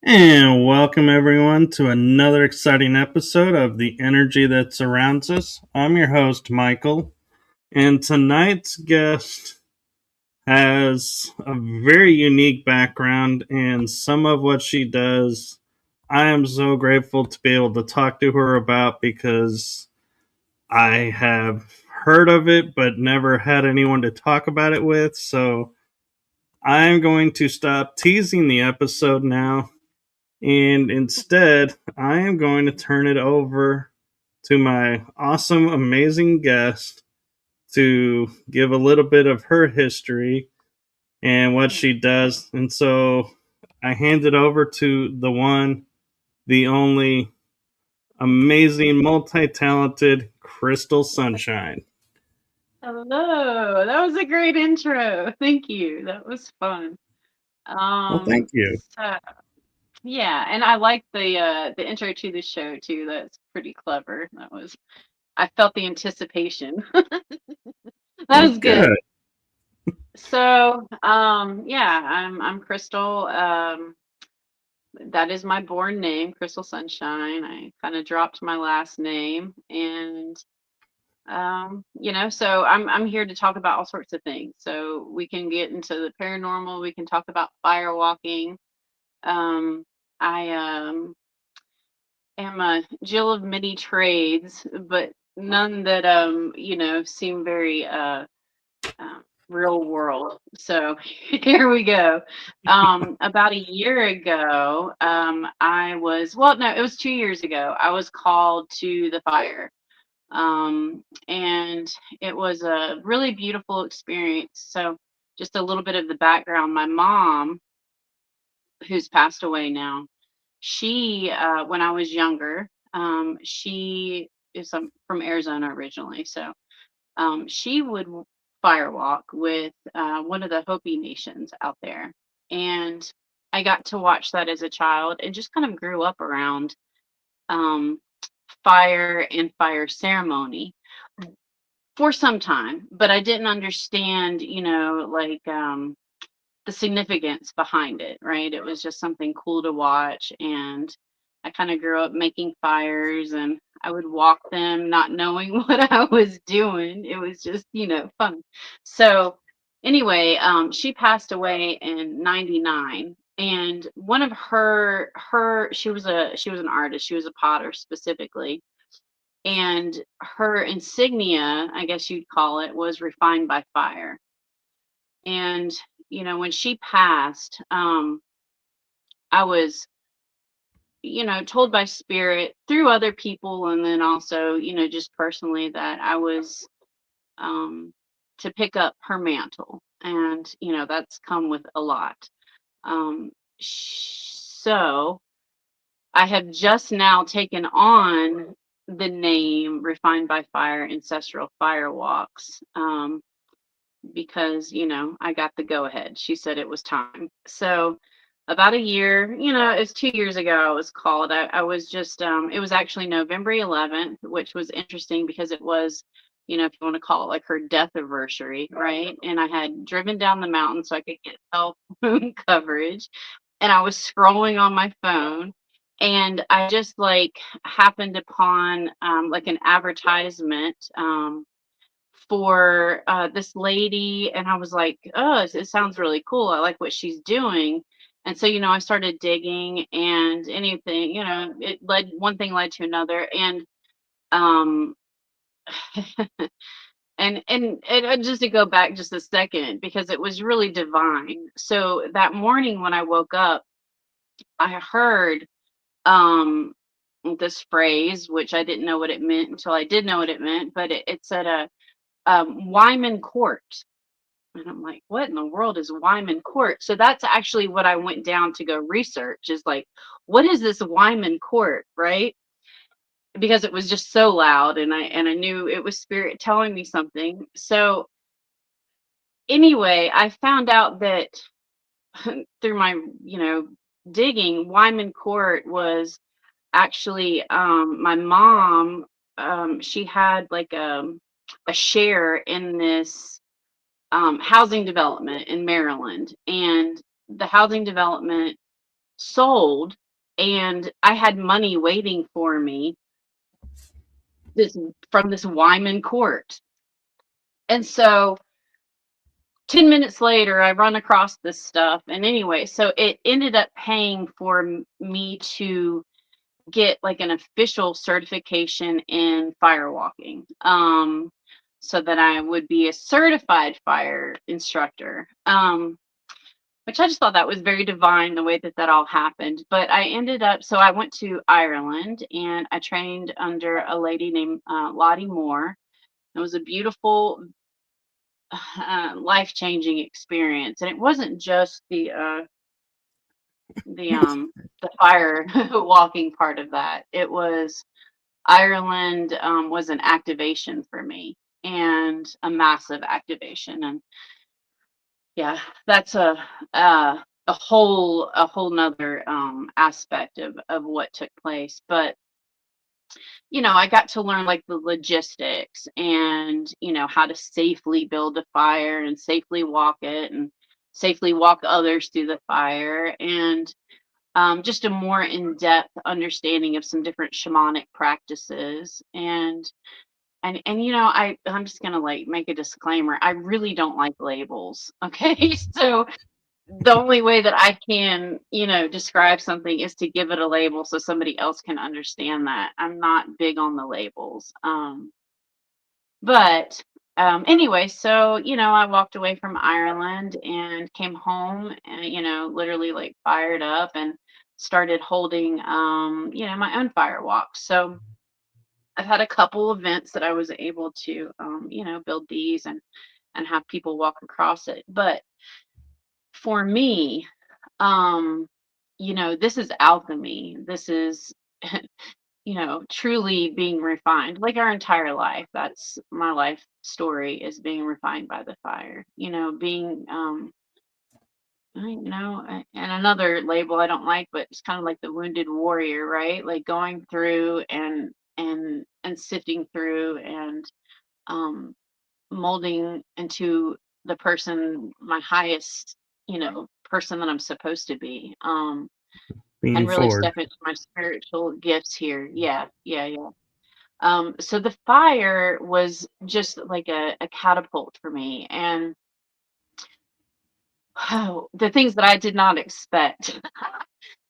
And welcome everyone to another exciting episode of The Energy That Surrounds Us. I'm your host, Michael, and tonight's guest has a very unique background, and some of what she does, I am so grateful to be able to talk to her about because I have heard of it but never had anyone to talk about it with. So I'm going to stop teasing the episode now. And instead, I am going to turn it over to my awesome, amazing guest to give a little bit of her history and what she does. And so I hand it over to the one, the only amazing, multi talented Crystal Sunshine. Hello, that was a great intro. Thank you. That was fun. Well, thank you. So, yeah, and I like the intro to the show too. That's pretty clever. I felt the anticipation. That was good. So, yeah, I'm Crystal. That is my born name, Crystal Sunshine. I kind of dropped my last name, and so I'm here to talk about all sorts of things. So we can get into the paranormal. We can talk about firewalking. I am a Jill of many trades, but none that seem very real world. So here we go. About a year ago, it was 2 years ago. I was called to the fire. And it was a really beautiful experience. So just a little bit of the background. My mom, who's passed away now, she when I was younger, she is from Arizona originally. So she would firewalk with one of the Hopi nations out there. And I got to watch that as a child and just kind of grew up around fire and fire ceremony for some time, but I didn't understand, the significance behind it, right? It was just something cool to watch. And I kind of grew up making fires and I would walk them not knowing what I was doing. It was just, fun. So anyway, she passed away in 99. And one of she was an artist. She was a potter specifically. And her insignia, I guess you'd call it, was refined by fire. And when she passed, I was told by spirit through other people, and then also just personally, that I was to pick up her mantle. And that's come with a lot. So I have just now taken on the name Refined by Fire Ancestral Firewalks, because I got the go ahead. She said it was time. So about a year, it was 2 years ago I was called. I was just it was actually November 11th, which was interesting because it was, if you want to call it like her death anniversary, right? And I had driven down the mountain so I could get cell phone coverage, and I was scrolling on my phone, and I just happened upon like an advertisement for this lady, and I was like, oh, it sounds really cool. I like what she's doing. And so I started digging, and anything, it led one thing led to another. And um and just to go back just a second, because it was really divine. So that morning when I woke up, I heard this phrase, which I didn't know what it meant until I did know what it meant, but it said Wyman Court. And I'm like, what in the world is Wyman Court? So that's actually what I went down to go research, is like, what is this Wyman Court, right? Because it was just so loud, and I knew it was spirit telling me something. So anyway, I found out that through my, digging, Wyman Court was actually, my mom, she had like a share in this housing development in Maryland, and the housing development sold, and I had money waiting for me this from this Wyman Court. And so 10 minutes later, I run across this stuff. And anyway, so it ended up paying for me to get like an official certification in firewalking, so that I would be a certified fire instructor. Which I just thought that was very divine, the way that that all happened. But I ended up, so I went to Ireland and I trained under a lady named Lottie Moore. It was a beautiful, life-changing experience, and it wasn't just the fire walking part of that. It was Ireland, was an activation for me, and a massive activation. And yeah, that's a whole nother aspect of what took place. But I got to learn like the logistics, and how to safely build a fire and safely walk it, and safely walk others through the fire, and just a more in-depth understanding of some different shamanic practices. And I'm just gonna like make a disclaimer. I really don't like labels. Okay. So the only way that I can, describe something is to give it a label so somebody else can understand that. I'm not big on the labels. But anyway, so I walked away from Ireland and came home, and literally like fired up, and started holding my own fire walks. So I've had a couple events that I was able to build these, and have people walk across it. But for me, this is alchemy. This is, truly being refined. Like our entire life. That's my life story, is being refined by the fire. Being, and another label I don't like, but it's kind of like the wounded warrior, right? Like going through and sifting through, and um, molding into the person, my highest, person that I'm supposed to be. And Being really forward. step into my spiritual gifts here. Yeah, yeah, yeah. So the fire was just like a catapult for me, and the things that I did not expect.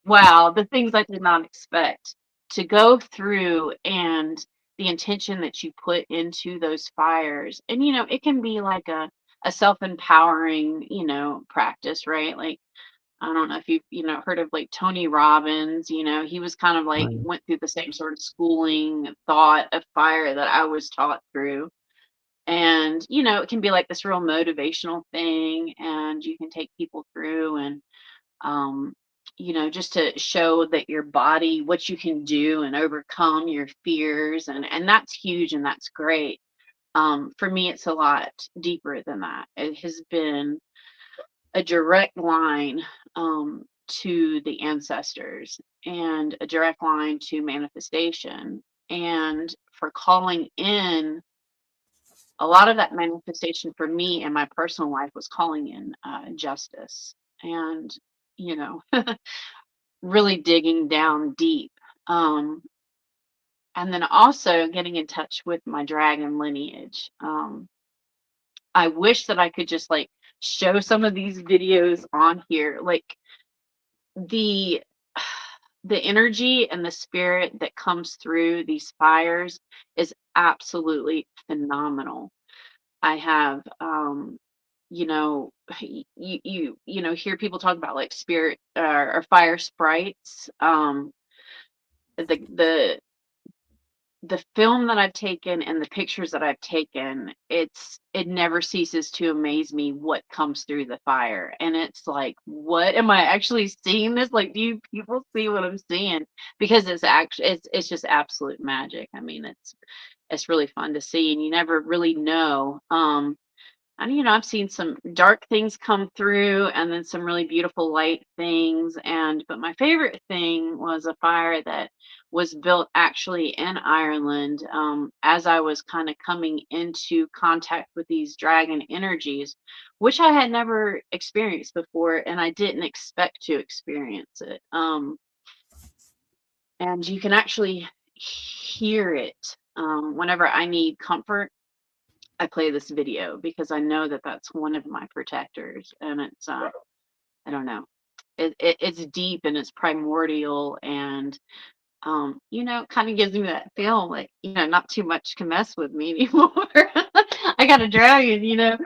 Wow, the things I did not expect to go through, and the intention that you put into those fires. And it can be like a self-empowering, practice, right? Like, I don't know if you've, heard of like Tony Robbins. He was kind of like Right. went through the same sort of schooling thought of fire that I was taught through. And it can be like this real motivational thing, and you can take people through, and um, just to show that your body, what you can do and overcome your fears. And that's huge, and that's great. For me, it's a lot deeper than that. It has been a direct line, to the ancestors, and a direct line to manifestation, and for calling in. A lot of that manifestation for me in my personal life was calling in justice, and you know really digging down deep, um, and then also getting in touch with my dragon lineage. I wish that I could just like show some of these videos on here, like the the energy and the spirit that comes through these fires is absolutely phenomenal. I have, you know, hear people talk about like spirit, or fire sprites. The the film that I've taken and the pictures that I've taken, it never ceases to amaze me what comes through the fire. And it's like, what am I actually seeing this? Like, do you people see what I'm seeing? Because it's just absolute magic. I mean, it's really fun to see, and you never really know. And I've seen some dark things come through and then some really beautiful light things. But my favorite thing was a fire that was built actually in Ireland, as I was kind of coming into contact with these dragon energies, which I had never experienced before and I didn't expect to experience it. And you can actually hear it whenever I need comfort. I play this video because I know that that's one of my protectors, and it's I don't know, it's deep and it's primordial, and kind of gives me that feel like not too much can mess with me anymore. I got a dragon,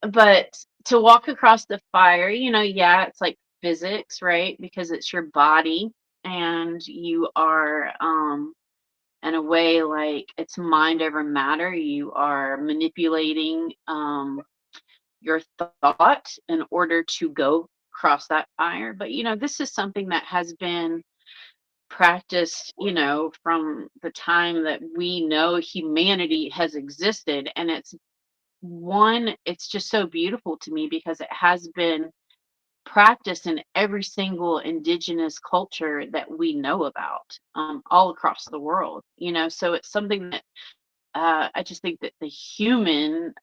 but to walk across the fire, yeah, it's like physics, right? Because it's your body, and you are in a way like it's mind over matter. You are manipulating your thought in order to go cross that fire. But this is something that has been practiced, from the time that we know humanity has existed. And it's just so beautiful to me because it has been practiced in every single indigenous culture that we know about, all across the world. So it's something that I just think that the human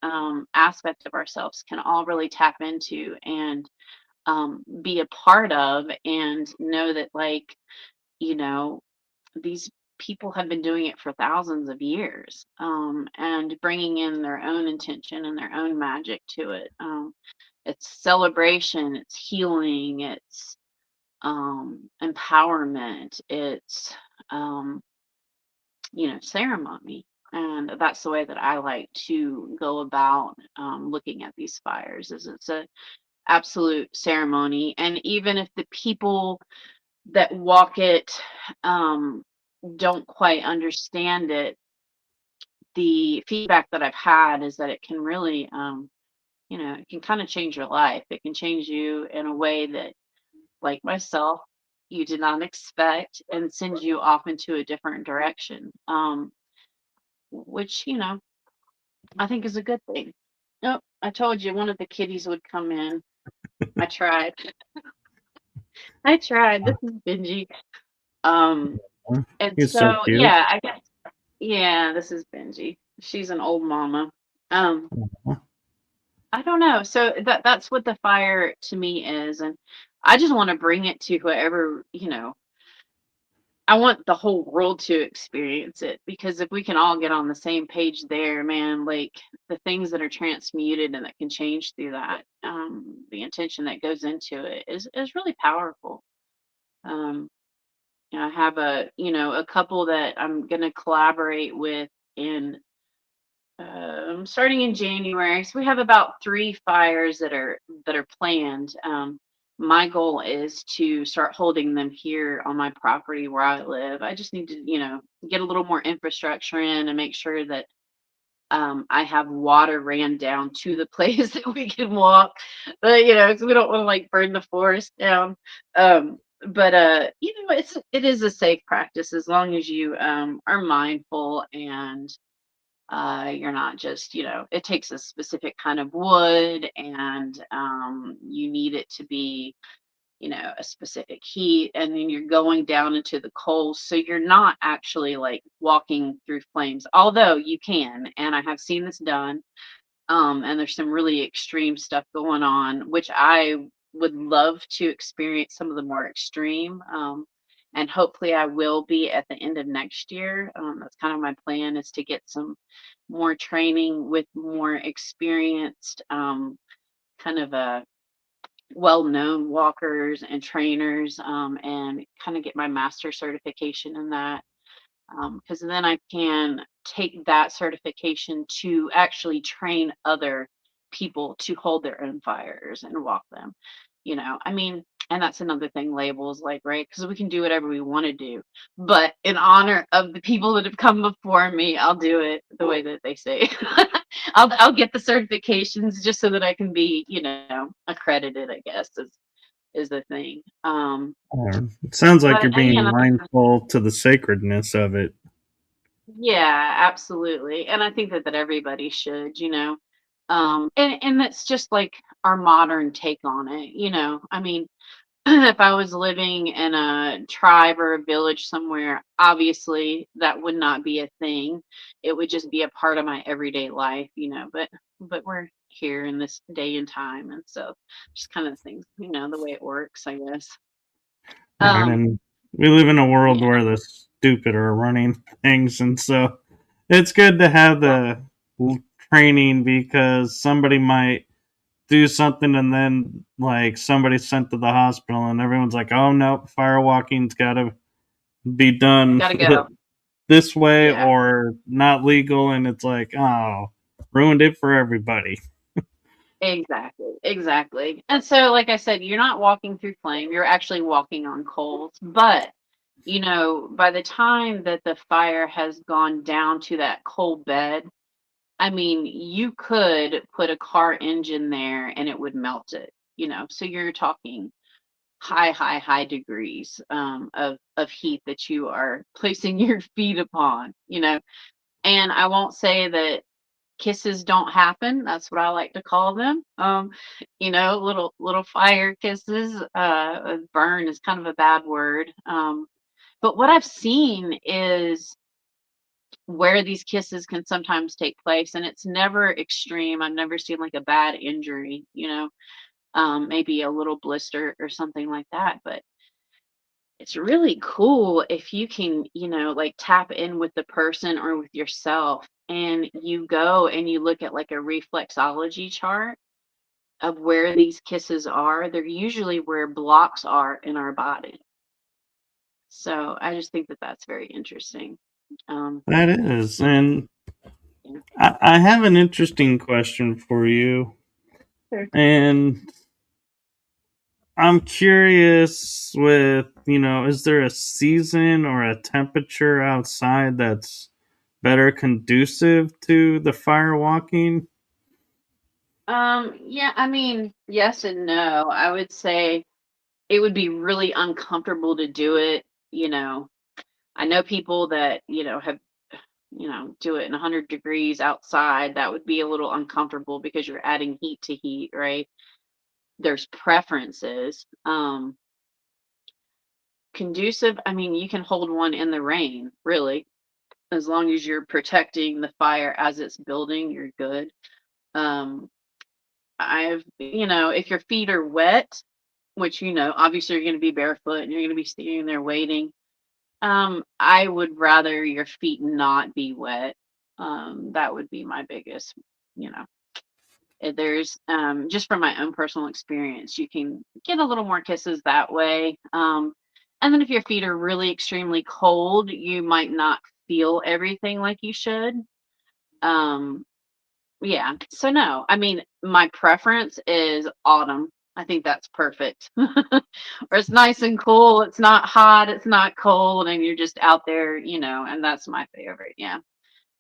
aspect of ourselves can all really tap into and be a part of, and know that, like, you know, these people have been doing it for thousands of years, and bringing in their own intention and their own magic to it. It's celebration, it's healing, it's empowerment, it's um, ceremony. And that's the way that I like to go about looking at these fires. Is it's a absolute ceremony, and even if the people that walk it um, don't quite understand it, the feedback that I've had is that it can really, it can kind of change your life. It can change you in a way that, like myself, you did not expect, and send you off into a different direction. Which I think is a good thing. Nope, I told you one of the kitties would come in. I tried. I tried. This is Benji. Um, and He's so so cute. yeah, I guess yeah, this is Benji. She's an old mama. Um, I don't know. So that's what the fire to me is, and I just want to bring it to whoever, I want the whole world to experience it, because if we can all get on the same page there, man, like the things that are transmuted and that can change through that, the intention that goes into it is really powerful. Um, I have a couple that I'm gonna collaborate with in starting in January. So we have about 3 fires that are planned. My goal is to start holding them here on my property where I live. I just need to, get a little more infrastructure in and make sure that I have water ran down to the place that we can walk. But 'cause we don't want to like burn the forest down. But it is a safe practice as long as you are mindful, and you're not just, it takes a specific kind of wood, and you need it to be, a specific heat, and then you're going down into the coals. So you're not actually like walking through flames, although you can. And I have seen this done. And there's some really extreme stuff going on, which I would love to experience some of the more extreme. And hopefully I will be at the end of next year. That's kind of my plan, is to get some more training with more experienced, kind of well-known walkers and trainers, and kind of get my master certification in that, because then I can take that certification to actually train other people to hold their own fires and walk them. I mean, And that's another thing, labels, like, right? Because we can do whatever we want to do. But in honor of the people that have come before me, I'll do it the way that they say. I'll get the certifications just so that I can be, accredited, I guess, is the thing. It sounds like you're But being mindful to the sacredness of it. yeah, absolutely. And I think that everybody should, and that's just like our modern take on it, I mean, if I was living in a tribe or a village somewhere, obviously that would not be a thing. It would just be a part of my everyday life, but we're here in this day and time, and so just kind of things, the way it works, I guess. Right, Um, and we live in a world yeah. where the stupid are running things, and so it's good to have the training because somebody might do something and then like somebody's sent to the hospital and everyone's like, oh no, firewalking's got to be done Gotta go. this way Yeah. or not legal, and it's like, oh, ruined it for everybody. Exactly, exactly. And so, like I said, you're not walking through flame, you're actually walking on coals. But, by the time that the fire has gone down to that coal bed, I mean, you could put a car engine there and it would melt it, So you're talking high, high, high degrees of heat that you are placing your feet upon, And I won't say that kisses don't happen. That's what I like to call them. Little fire kisses. Burn is kind of a bad word. But what I've seen is where these kisses can sometimes take place, and it's never extreme. I've never seen like a bad injury, maybe a little blister or something like that. But it's really cool if you can, like tap in with the person or with yourself, and you go and you look at like a reflexology chart of where these kisses are. They're usually where blocks are in our body. So I just think that that's very interesting. That is, Yeah. and Yeah. I have an interesting question for you, Sure. and I'm curious with, is there a season or a temperature outside that's better conducive to the fire walking? Yeah, I mean, yes and no. I would say it would be really uncomfortable to do it, I know people that, have, do it in 100 degrees outside. That would be a little uncomfortable because you're adding heat to heat, right? There's preferences. Conducive, I mean, you can hold one in the rain, really, as long as you're protecting the fire as it's building, you're good. Um, if your feet are wet, which, obviously you're going to be barefoot and you're going to be standing there waiting. I would rather your feet not be wet. That would be my biggest, you know. There's just from my own personal experience, you can get a little more kisses that way. And then if your feet are really extremely cold, you might not feel everything like you should. Um, yeah. So no, I mean, my preference is autumn. I think that's perfect. Where it's nice and cool, it's not hot, it's not cold, and you're just out there, and that's my favorite. Yeah.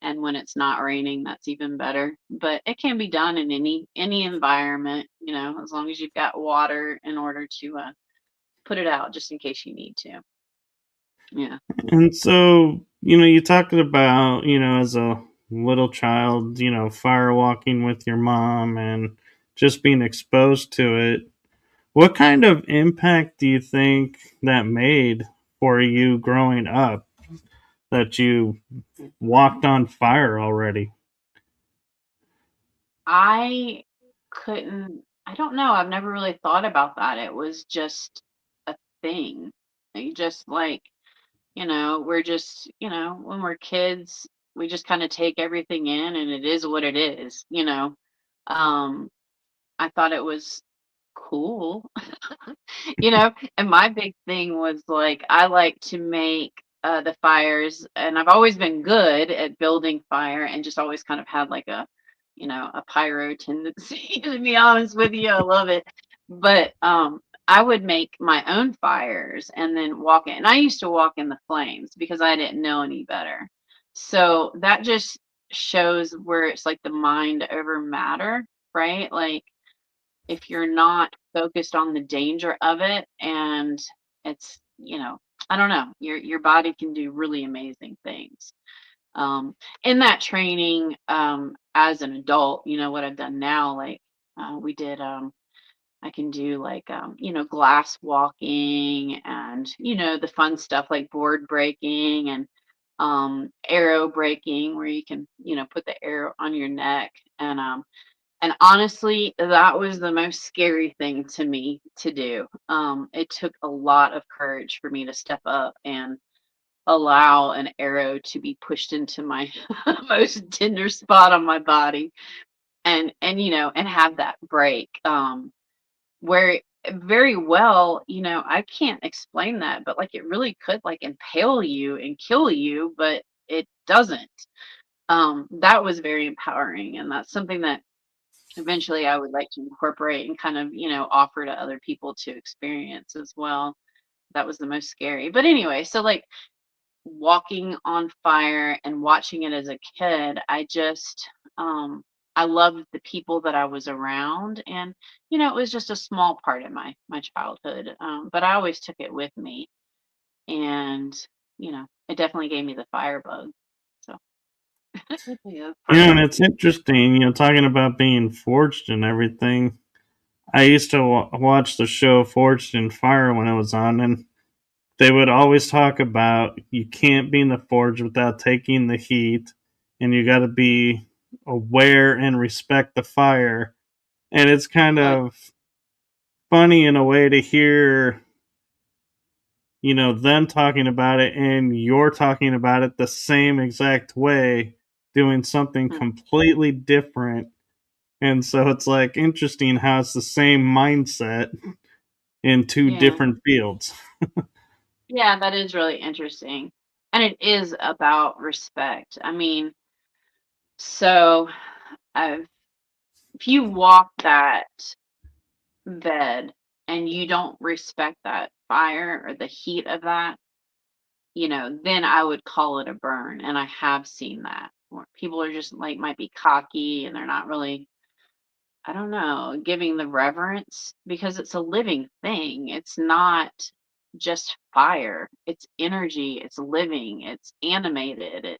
And when it's not raining, that's even better. But it can be done in any environment, as long as you've got water in order to put it out just in case you need to. Yeah. And so, you talked about, as a little child, fire walking with your mom and just being exposed to it. What kind of impact do you think that made for you growing up that you walked on fire already? I I don't know. I've never really thought about that. It was just a thing. You just like, we're just, when we're kids, we just kind of take everything in and it is what it is. Um, I thought it was cool, and my big thing was like, I like to make the fires, and I've always been good at building fire and just always kind of had like a pyro tendency, to be honest with you. I love it. But I would make my own fires and then walk in. And I used to walk in the flames because I didn't know any better. So that just shows where it's like the mind over matter, right? Like if you're not focused on the danger of it, and it's, I don't know, your body can do really amazing things. In that training, as an adult, what I've done now, like we did I can do like glass walking, and the fun stuff like board breaking and arrow breaking, where you can put the arrow on your neck. And honestly, that was the most scary thing to me to do. It took a lot of courage for me to step up and allow an arrow to be pushed into my most tender spot on my body, and have that break. Where very well, I can't explain that, but like it really could like impale you and kill you, but it doesn't. That was very empowering, and that's something that eventually I would like to incorporate and kind of, offer to other people to experience as well. That was the most scary. But anyway, so like walking on fire and watching it as a kid, I loved the people that I was around, and it was just a small part of my childhood. But I always took it with me, and it definitely gave me the fire bug. So yeah, that's part Yeah, of and it. it's interesting, talking about being forged and everything. I used to watch the show Forged in Fire when it was on, and they would always talk about you can't be in the forge without taking the heat, and you got to be aware and respect the fire. And it's kind Right. of funny in a way to hear, them talking about it and you're talking about it the same exact way, doing something Mm. completely different. And so it's like interesting how it's the same mindset in two Yeah. different fields. Yeah, that is really interesting. And it is about respect. I mean, so I've if you walk that bed and you don't respect that fire or the heat of that, then I would call it a burn. And I have seen that where people are just like might be cocky and they're not really, I don't know, giving the reverence because it's a living thing. It's not just fire. It's energy, it's living, it's animated,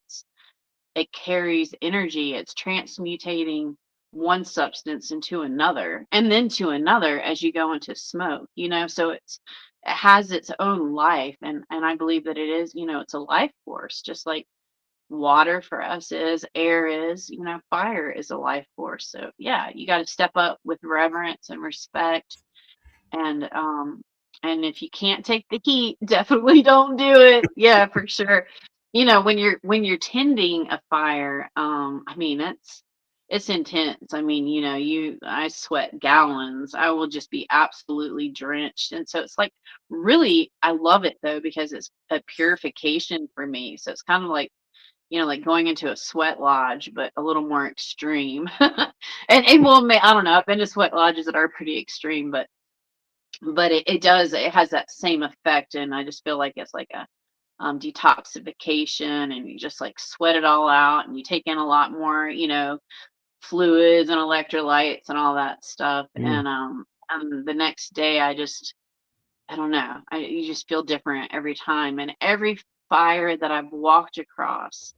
it carries energy, it's transmutating one substance into another and then to another as you go into smoke, so it has its own life, and I believe that it is, it's a life force, just like water for us is, air is, fire is a life force. So yeah, you got to step up with reverence and respect, and if you can't take the heat, definitely don't do it. Yeah, for sure. When you're tending a fire, I mean it's intense. I mean, I sweat gallons. I will just be absolutely drenched. And so it's like really I love it though because it's a purification for me. So it's kind of like going into a sweat lodge, but a little more extreme. And well, I don't know. I've been to sweat lodges that are pretty extreme, but it has that same effect, and I just feel like it's like a detoxification, and you just like sweat it all out, and you take in a lot more, fluids and electrolytes and all that stuff, Mm. and the next day I don't know, you just feel different every time, and every fire that I've walked across,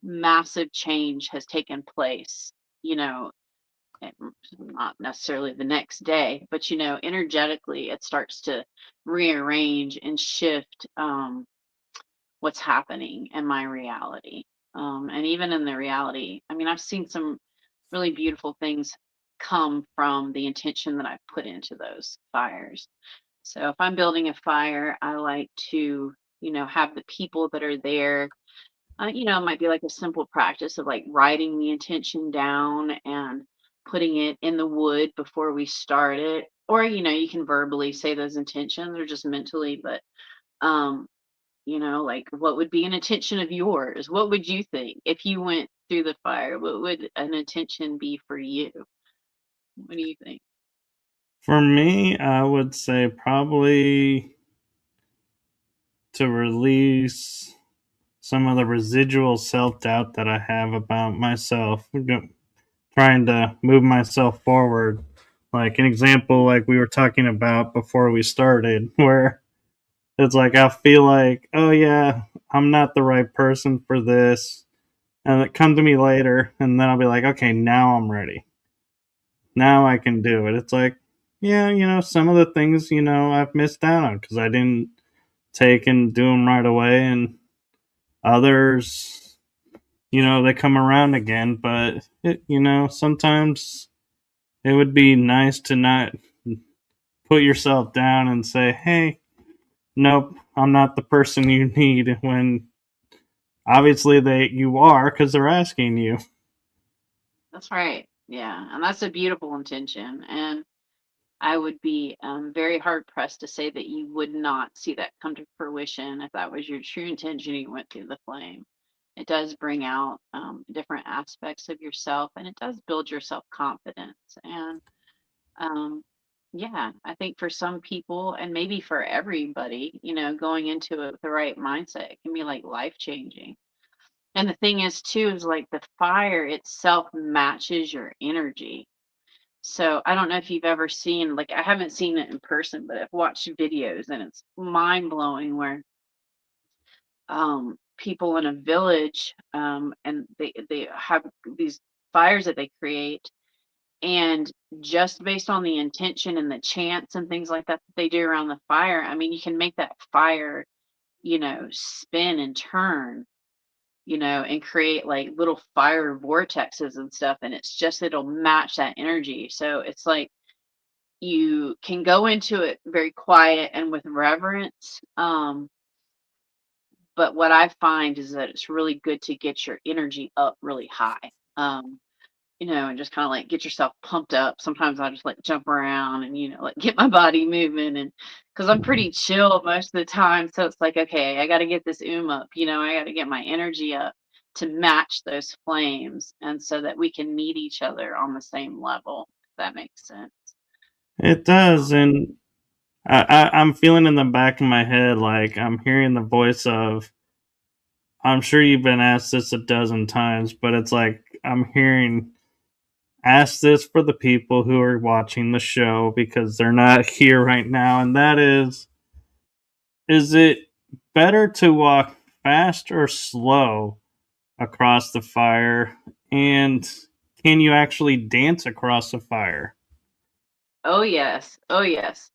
massive change has taken place. You know, and not necessarily the next day, but energetically, it starts to rearrange and shift what's happening in my reality. And even in the reality, I mean, I've seen some really beautiful things come from the intention that I've put into those fires. So if I'm building a fire, I like to, have the people that are there. It might be like a simple practice of like writing the intention down and putting it in the wood before we start it. Or, you can verbally say those intentions or just mentally, but, um, like what would be an intention of yours? What would you think if you went through the fire? What would an intention be for you? What do you think? For me, I would say probably to release some of the residual self doubt that I have about myself, trying to move myself forward. Like an example, like we were talking about before we started, where it's like I feel like, oh yeah, I'm not the right person for this, and it come to me later, and then I'll be like, okay, now I'm ready. Now I can do it. It's like, yeah, some of the things, I've missed out on because I didn't take and do them right away, and others, they come around again. But sometimes it would be nice to not put yourself down and say, hey, nope, I'm not the person you need, when obviously you are, because they're asking you. That's right. Yeah, and that's a beautiful intention. And I would be very hard pressed to say that you would not see that come to fruition if that was your true intention and you went through the flame. It does bring out different aspects of yourself, and it does build your self confidence. And um, yeah, I think for some people, and maybe for everybody, going into it with the right mindset, it can be like life changing. And the thing is, too, is like the fire itself matches your energy. So I don't know if you've ever seen, like, I haven't seen it in person, but I've watched videos and it's mind blowing where people in a village and they have these fires that they create, and just based on the intention and the chants and things like that that they do around the fire, I mean, you can make that fire, spin and turn, and create like little fire vortexes and stuff, and it'll match that energy. So it's like you can go into it very quiet and with reverence. But what I find is that it's really good to get your energy up really high. And just kind of like get yourself pumped up. Sometimes I just like jump around and, like get my body moving, and because I'm pretty chill most of the time. So it's like, okay, I got to get this up, I got to get my energy up to match those flames, and so that we can meet each other on the same level, if that makes sense. It does, Um, and I'm feeling in the back of my head like I'm hearing the voice of. I'm sure you've been asked this a dozen times, but it's like I'm hearing. Ask this for the people who are watching the show because they're not here right now, and that is it better to walk fast or slow across the fire? And can you actually dance across the fire? oh yes, oh yes.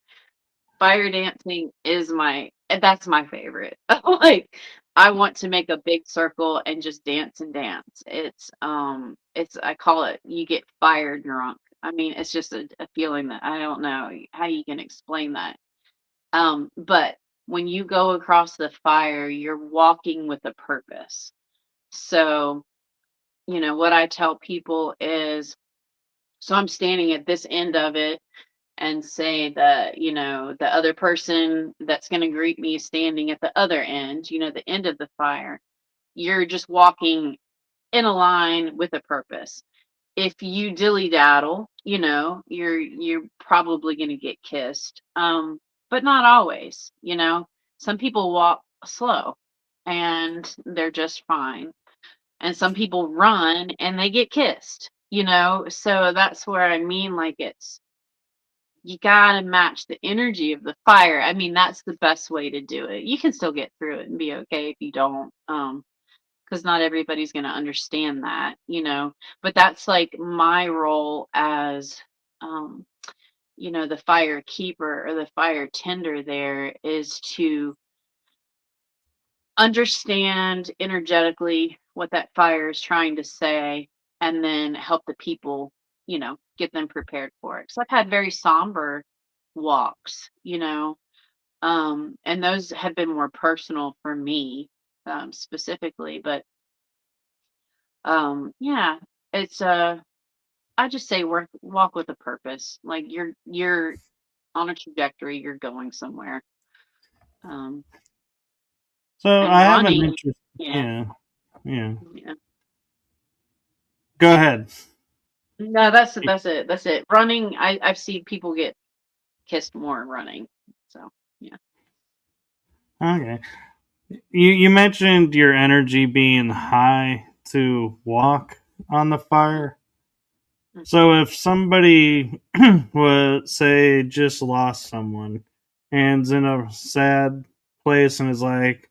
Fire dancing is that's my favorite. Like, I want to make a big circle and just dance and dance. It's I call it, you get fire drunk. I mean, it's just a feeling that I don't know how you can explain that. But when you go across the fire, you're walking with a purpose. So, what I tell people is, so I'm standing at this end of it, and say that, the other person that's going to greet me is standing at the other end, the end of the fire. You're just walking in a line with a purpose. If you dilly daddle, you're probably going to get kissed. But not always. Some people walk slow and they're just fine, and some people run and they get kissed. So that's where I mean, like, you gotta match the energy of the fire. I mean, that's the best way to do it. You can still get through it and be okay if you don't, because not everybody's gonna understand that, But that's like my role as, um, the fire keeper or the fire tender. There is to understand energetically what that fire is trying to say, and then help the people, get them prepared for it. So I've had very somber walks, and those have been more personal for me, specifically. But yeah, it's I just say walk with a purpose. Like, you're on a trajectory, you're going somewhere. Um, So and I have an running, interest. yeah, Yeah, yeah. yeah. Go ahead. No, that's it. That's it. Running, I've seen people get kissed more running. So yeah. Okay. You mentioned your energy being high to walk on the fire. So if somebody would say just lost someone and's in a sad place and is like,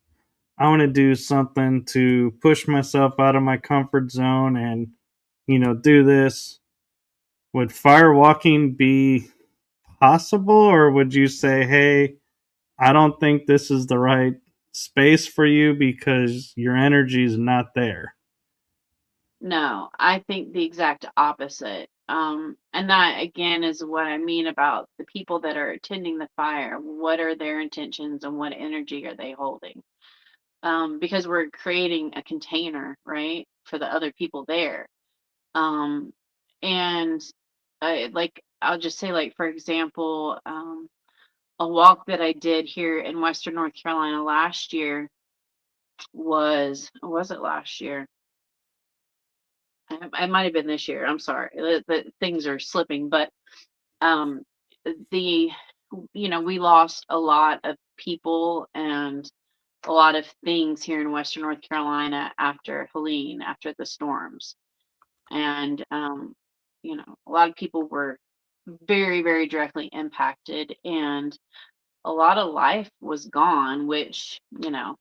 I want to do something to push myself out of my comfort zone and do this, would fire walking be possible, or would you say, hey, I don't think this is the right space for you because your energy is not there? No, I think the exact opposite. And that again is what I mean about the people that are attending the fire. What are their intentions and what energy are they holding? Because we're creating a container, right, for the other people there. Um, and like I'll just say, like for example, a walk that I did here in Western North Carolina last year was it last year? I might have been this year. I'm sorry. The things are slipping, but um, the we lost a lot of people and a lot of things here in Western North Carolina after Helene, after the storms, and a lot of people were very, very directly impacted, and a lot of life was gone, which I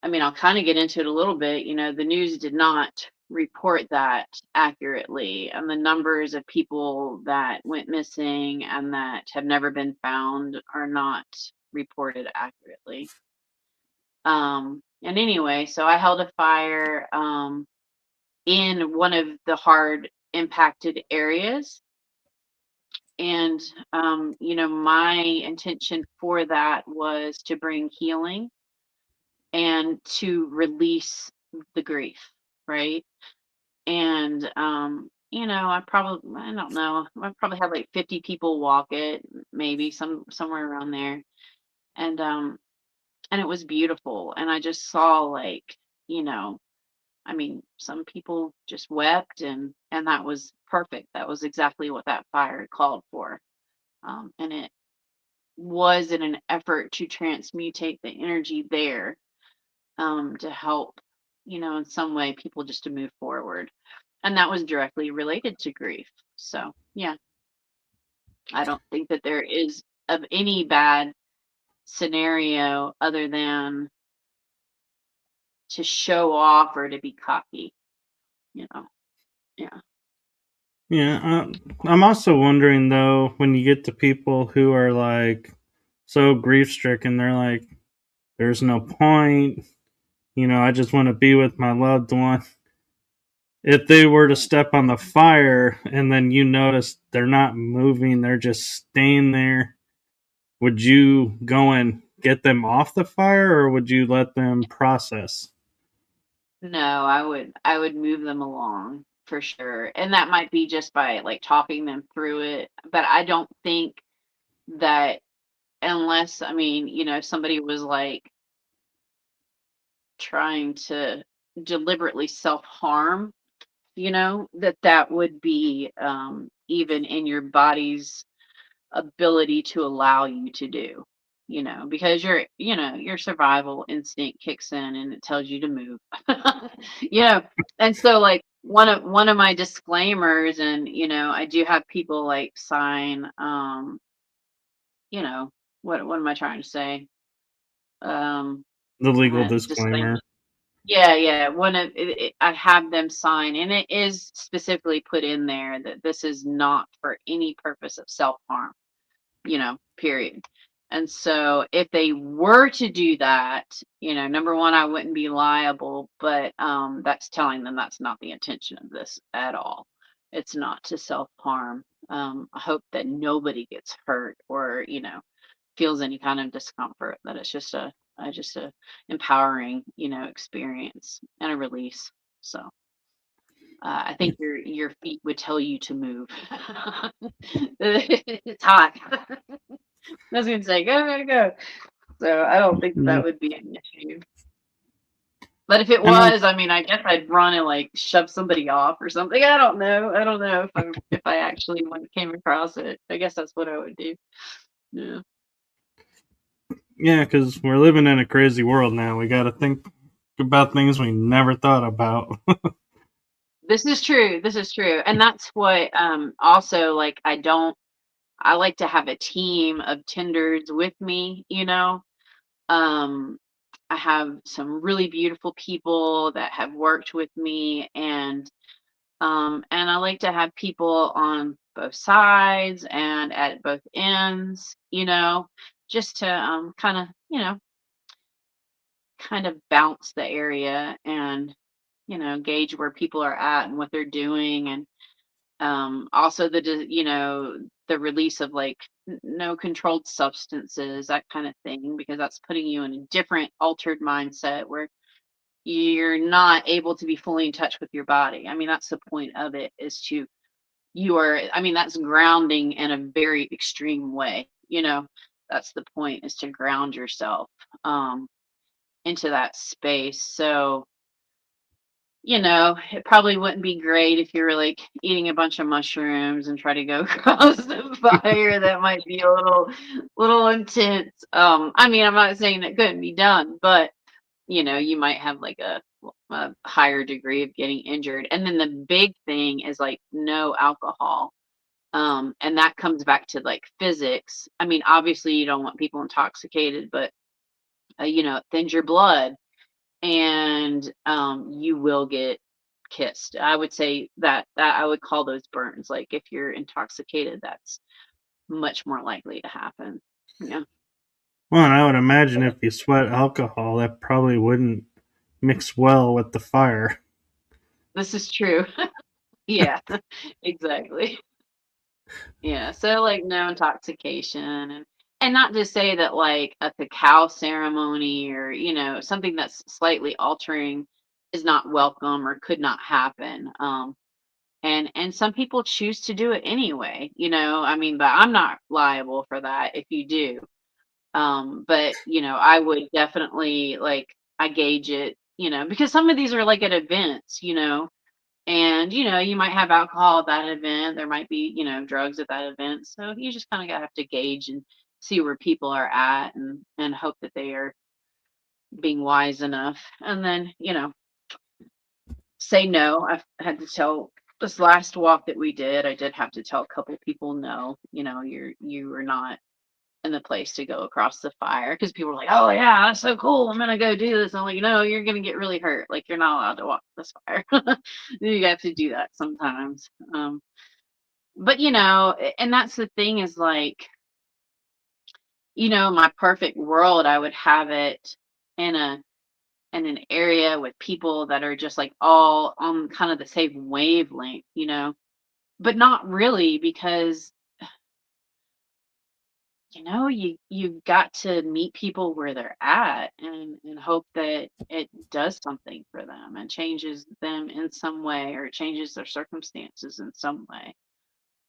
mean, I'll kind of get into it a little bit. The news did not report that accurately, and the numbers of people that went missing and that have never been found are not reported accurately. And anyway, so I held a fire in one of the hard impacted areas. And, my intention for that was to bring healing and to release the grief, right? And I don't know, I probably had like 50 people walk it, maybe somewhere around there. And it was beautiful. And I just saw like, you know, I mean, some people just wept, and that was perfect. That was exactly what that fire called for. And it was in an effort to transmutate the energy there, to help, in some way people just to move forward. And that was directly related to grief. So, yeah, I don't think that there is of any bad scenario other than to show off or to be cocky, you know. Yeah. Yeah, I'm also wondering though, when you get to people who are like so grief stricken, they're like, there's no point, I just want to be with my loved one. If they were to step on the fire and then you notice they're not moving, they're just staying there, would you go and get them off the fire, or would you let them process? No, I would move them along for sure. And that might be just by like talking them through it. But I don't think that unless, I mean, somebody was like trying to deliberately self-harm, that would be even in your body's ability to allow you to do, because your survival instinct kicks in and it tells you to move. you know and so like one of my disclaimers, and I do have people like sign, you know what am I trying to say, um The legal disclaimer. disclaimer. Yeah, yeah. I have them sign, and it is specifically put in there that this is not for any purpose of self-harm, period. And so if they were to do that, number one, I wouldn't be liable, but that's telling them that's not the intention of this at all. It's not to self-harm. I hope that nobody gets hurt or, feels any kind of discomfort, that it's just a empowering, experience and a release. So I think your feet would tell you to move. It's hot. I was gonna say, go, go, go. So I don't think that Yeah. would be an issue. But if it And I'm was, I mean, I guess I'd run and like shove somebody off or something. I don't know. I don't know if I actually came across it. I guess that's what I would do. Yeah. yeah, because we're living in a crazy world now. We got to think about things we never thought about. This is true. This is true. And that's what also like I like to have a team of tenders with me, you know. Um I have some really beautiful people that have worked with me, and I like to have people on both sides and at both ends, you know, just to kind of, kind of bounce the area and, gauge where people are at and what they're doing, and also the release of like no controlled substances, that kind of thing, because that's putting you in a different altered mindset where you're not able to be fully in touch with your body. I mean, that's the point of it, is to I mean, that's grounding in a very extreme way, that's the point, is to ground yourself um into that space. So, it probably wouldn't be great if you were like eating a bunch of mushrooms and try to go across the fire. That might be a little intense. I mean, I'm not saying that couldn't be done, but you might have like a higher degree of getting injured. And then the big thing is like no alcohol. And that comes back to like physics. I mean, obviously you don't want people intoxicated, but it thins your blood, and you will get kissed. I would say that I would call those burns. Like if you're intoxicated, that's much more likely to happen. Yeah, Well, and I would imagine if you sweat alcohol, that probably wouldn't mix well with the fire. this is true. Yeah, exactly. Yeah, so like no intoxication, and not to say that like a cacao ceremony or something that's slightly altering is not welcome or could not happen. And some people choose to do it anyway, I mean, but I'm not liable for that if you do. But I would definitely like I gauge it, because some of these are like at events, and you might have alcohol at that event, there might be drugs at that event, so you just kind of gotta have to gauge and see where people are at, and hope that they are being wise enough, and then say no. I've had to tell this last walk that we did, I did have to tell a couple people no, you are not in the place to go across the fire, because people were like, oh yeah, that's so cool, I'm gonna go do this. I'm like, no, you're gonna get really hurt, like you're not allowed to walk this fire. You have to do that sometimes. But and that's the thing, is like, my perfect world, I would have it in an area with people that are just like all on kind of the same wavelength, but not really, because you've got to meet people where they're at, and hope that it does something for them and changes them in some way, or changes their circumstances in some way,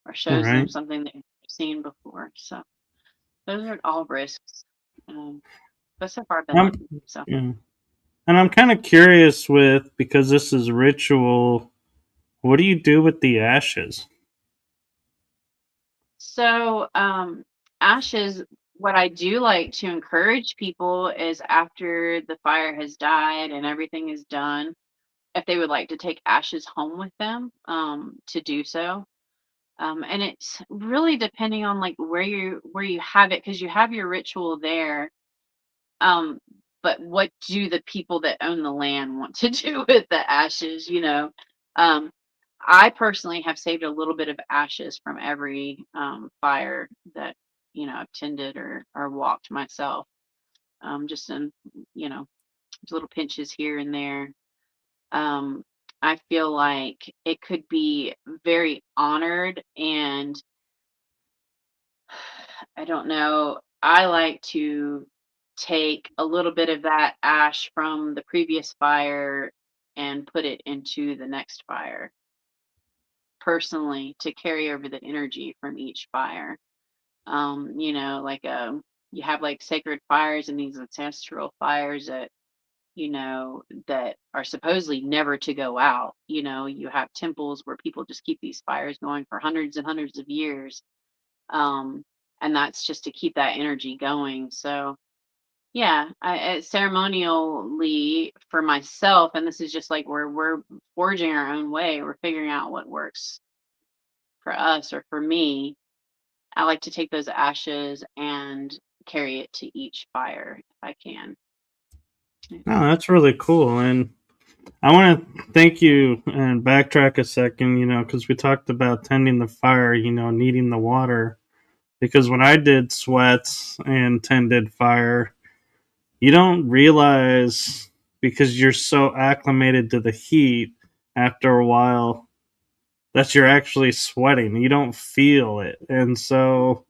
or shows them Right. something they've never seen before. So those are all risks. Um, but so far I've been I'm, lucky. So yeah. And I'm kind of curious with, because this is ritual, what do you do with the ashes? so ashes, what I do like to encourage people is, after the fire has died and everything is done, if they would like to take ashes home with them, to do so. And it's really depending on like where you have it, because you have your ritual there. Um, but what do the people that own the land want to do with the ashes? Um, I personally have saved a little bit of ashes from every fire that I've tended or walked myself. Just in you know little pinches here and there. um, I feel like it could be very honored, and I don't know. I like to take a little bit of that ash from the previous fire and put it into the next fire, personally, to carry over the energy from each fire. Like you have like sacred fires and these ancestral fires that that are supposedly never to go out. You have temples where people just keep these fires going for hundreds and hundreds of years. Um, and that's just to keep that energy going. So, yeah, ceremonially for myself, and this is just like where we're forging our own way, we're figuring out what works for us or for me. I like to take those ashes and carry it to each fire if I can. No, that's really cool. And I want to thank you and backtrack a second, because we talked about tending the fire, needing the water. Because when I did sweats and tended fire, you don't realize, because you're so acclimated to the heat after a while, that you're actually sweating. You don't feel it. And so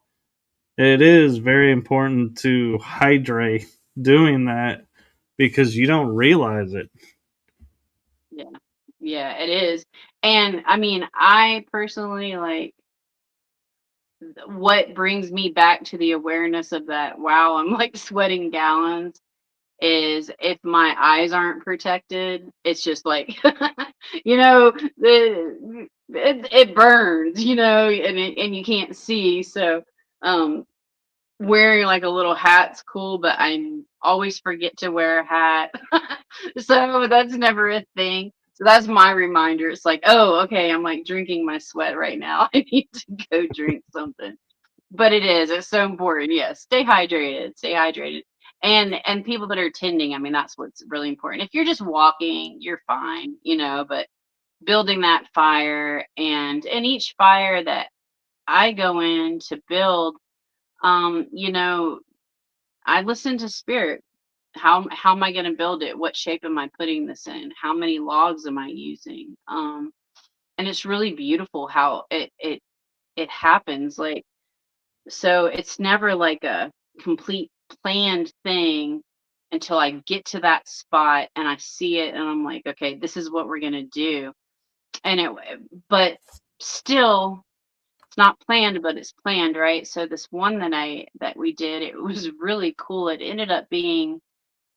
it is very important to hydrate doing that because you don't realize it. Yeah. Yeah, it is. And I mean, I personally like what brings me back to the awareness of that, wow, I'm like sweating gallons, is if my eyes aren't protected, it's just like, it burns, and you can't see. So, um, wearing like a little hat's cool, but I always forget to wear a hat. So that's never a thing. So that's my reminder. It's like, oh, okay, I'm like drinking my sweat right now. I need to go drink something. But it's so important. Yes, stay hydrated. Stay hydrated. And people that are tending, I mean, that's what's really important. If you're just walking, you're fine, but building that fire, and each fire that I go in to build, um, you know, I listen to spirit. How am I going to build it? What shape am I putting this in? How many logs am I using? And it's really beautiful how it happens. Like, so it's never like a complete planned thing until I get to that spot and I see it and I'm like, okay, this is what we're going to do. And but still it's not planned, but it's planned, right? So this one that we did, it was really cool. It ended up being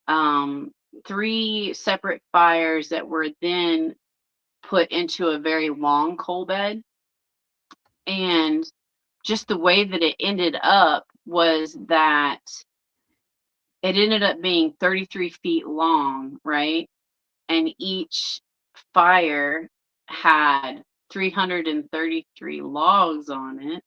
um, three separate fires that were then put into a very long coal bed. And just the way that it ended up was that it ended up being 33 feet long, right? And each fire had 333 logs on it.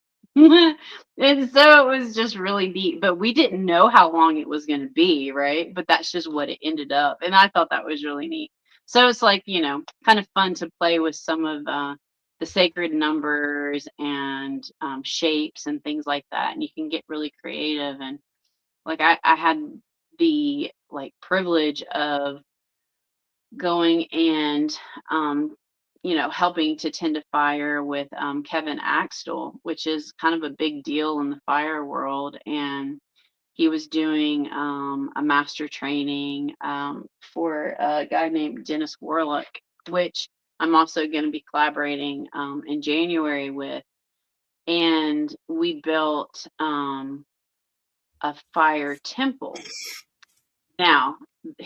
And so it was just really neat, but we didn't know how long it was going to be, right? But that's just what it ended up. And I thought that was really neat. So it's like, kind of fun to play with some of the sacred numbers and shapes and things like that. And you can get really creative. And like I had the like privilege of going and helping to tend a fire with Kevin Axtell, which is kind of a big deal in the fire world. And he was doing a master training for a guy named Dennis Warlock, which I'm also going to be collaborating in January with. And we built a fire temple. Now,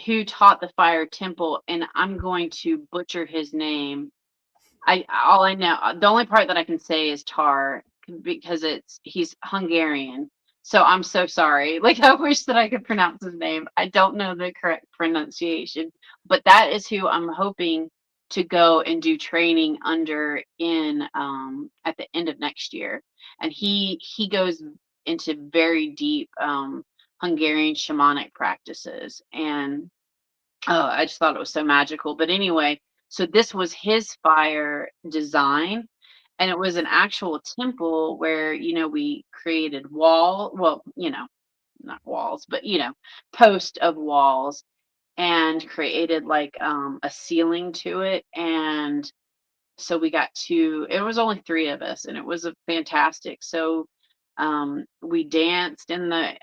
who taught the fire temple? And I'm going to butcher his name. All I know, the only part that I can say is Tar because he's Hungarian. So I'm so sorry. Like I wish that I could pronounce his name. I don't know the correct pronunciation, but that is who I'm hoping to go and do training under in at the end of next year. And he goes into very deep Hungarian shamanic practices. And oh, I just thought it was so magical. But anyway, so this was his fire design, and it was an actual temple where, we created well, not walls, but, post of walls, and created like a ceiling to it. And so we got it was only three of us, and it was a fantastic. So we danced in the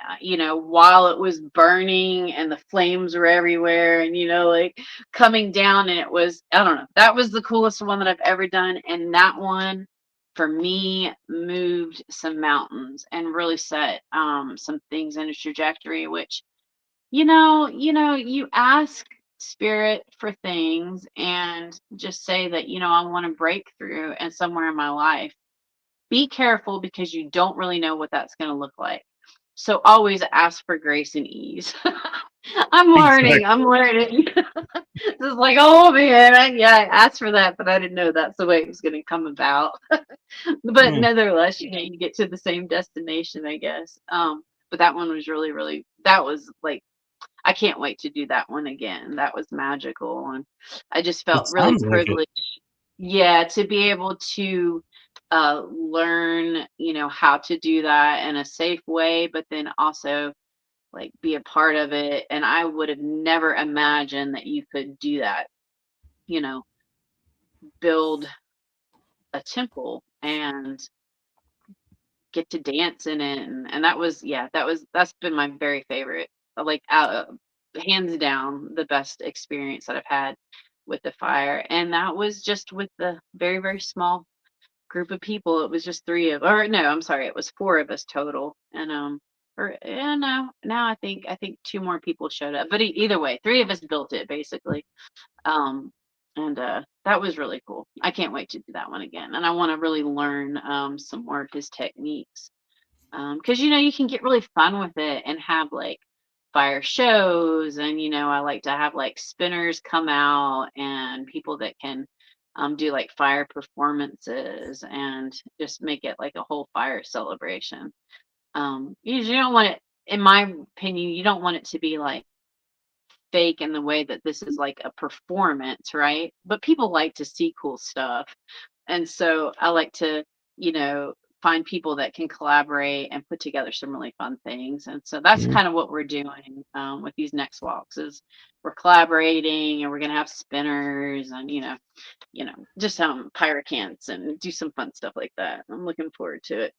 while it was burning and the flames were everywhere, and like coming down, and it was, I don't know, that was the coolest one that I've ever done. And that one for me moved some mountains and really set some things in a trajectory, which you ask spirit for things and just say that, I want to break through and somewhere in my life. Be careful because you don't really know what that's going to look like. So always ask for grace and ease. I'm learning. Exactly. I'm learning. Just like, oh man, I asked for that, but I didn't know that's the way it was going to come about. But Yeah. nevertheless, you get to the same destination, I guess. But that one was really, really, that was like, I can't wait to do that one again. That was magical. And I just It felt really sounds like it. privileged. Yeah, to be able to learn, how to do that in a safe way, but then also like be a part of it. And I would have never imagined that you could do that, you know, build a temple and get to dance in it. And that was, yeah, that's been my very favorite, like hands down the best experience that I've had with the fire. And that was just with the very, very small group of people. It was just three of, or no, I'm sorry, it was four of us total. And or yeah, no, now I think two more people showed up. But either way, three of us built it basically. Um, and that was really cool. I can't wait to do that one again. And I want to really learn some more of his techniques. Because you can get really fun with it and have like fire shows, and I like to have like spinners come out and people that can do like fire performances and just make it like a whole fire celebration. You don't want it, in my opinion, you don't want it to be like fake in the way that this is like a performance, right? But people like to see cool stuff. And so I like to, you know, find people that can collaborate and put together some really fun things. And so that's Yeah. kind of what we're doing with these next walks is we're collaborating and we're gonna have spinners and just pyracants and do some fun stuff like that. I'm looking forward to it.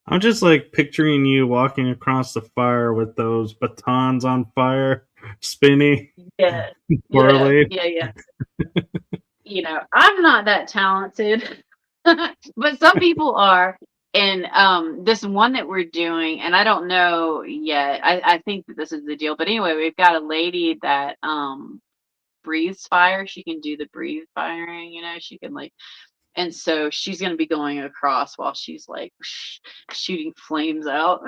I'm just like picturing you walking across the fire with those batons on fire, spinning, Yeah, yeah, twirling. yeah, yeah. I'm not that talented, but some people are. And this one that we're doing, and I don't know yet. I think that this is the deal. But anyway, we've got a lady that breathes fire. She can do the breathe firing, she can like, and so she's gonna be going across while she's like shooting flames out.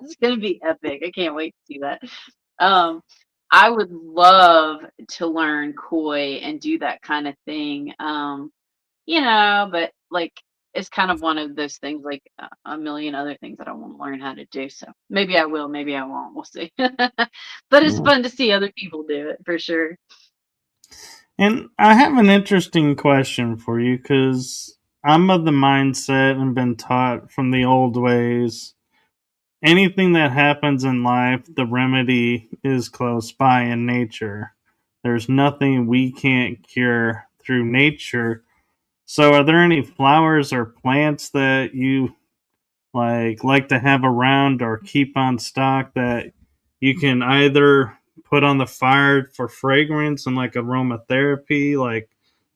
It's gonna be epic. I can't wait to see that. Um, I would love to learn koi and do that kind of thing. But like it's kind of one of those things, like a million other things that I want to learn how to do. So maybe I will, maybe I won't. We'll see. But it's Yeah. fun to see other people do it for sure. And I have an interesting question for you because I'm of the mindset and been taught from the old ways anything that happens in life, the remedy is close by in nature. There's nothing we can't cure through nature. So, are there any flowers or plants that you like to have around or keep on stock that you can either put on the fire for fragrance and like aromatherapy, like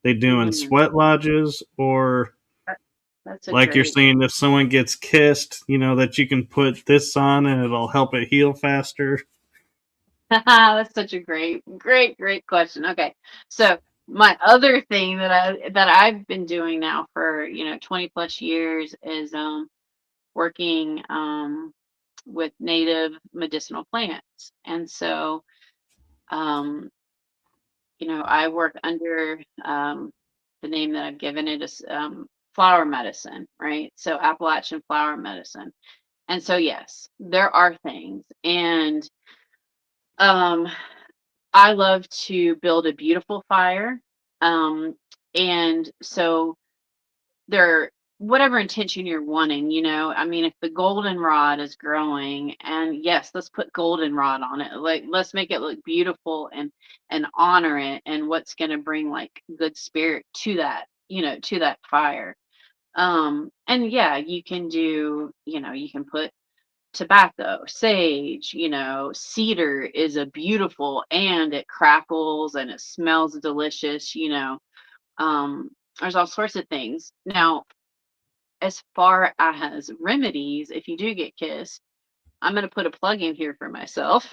they do in Mm, sweat lodges, or that- that's a like you're great. saying, if someone gets kissed, that you can put this on and it'll help it heal faster. That's such a great, great, great question. Okay, so my other thing that I've been doing now for 20 plus years is working with native medicinal plants. And so, um, I work under the name that I've given it is flower medicine, right? So, Appalachian flower medicine. And so, yes, there are things. And um, I love to build a beautiful fire. Um, and so, there whatever intention you're wanting, I mean, if the goldenrod is growing, and yes, let's put goldenrod on it, like let's make it look beautiful and honor it, and what's going to bring like good spirit to that, to that fire. And yeah, you can do, you can put tobacco, sage, cedar is a beautiful, and it crackles and it smells delicious, um there's all sorts of things now. As far as remedies, if you do get kissed, I'm going to put a plug in here for myself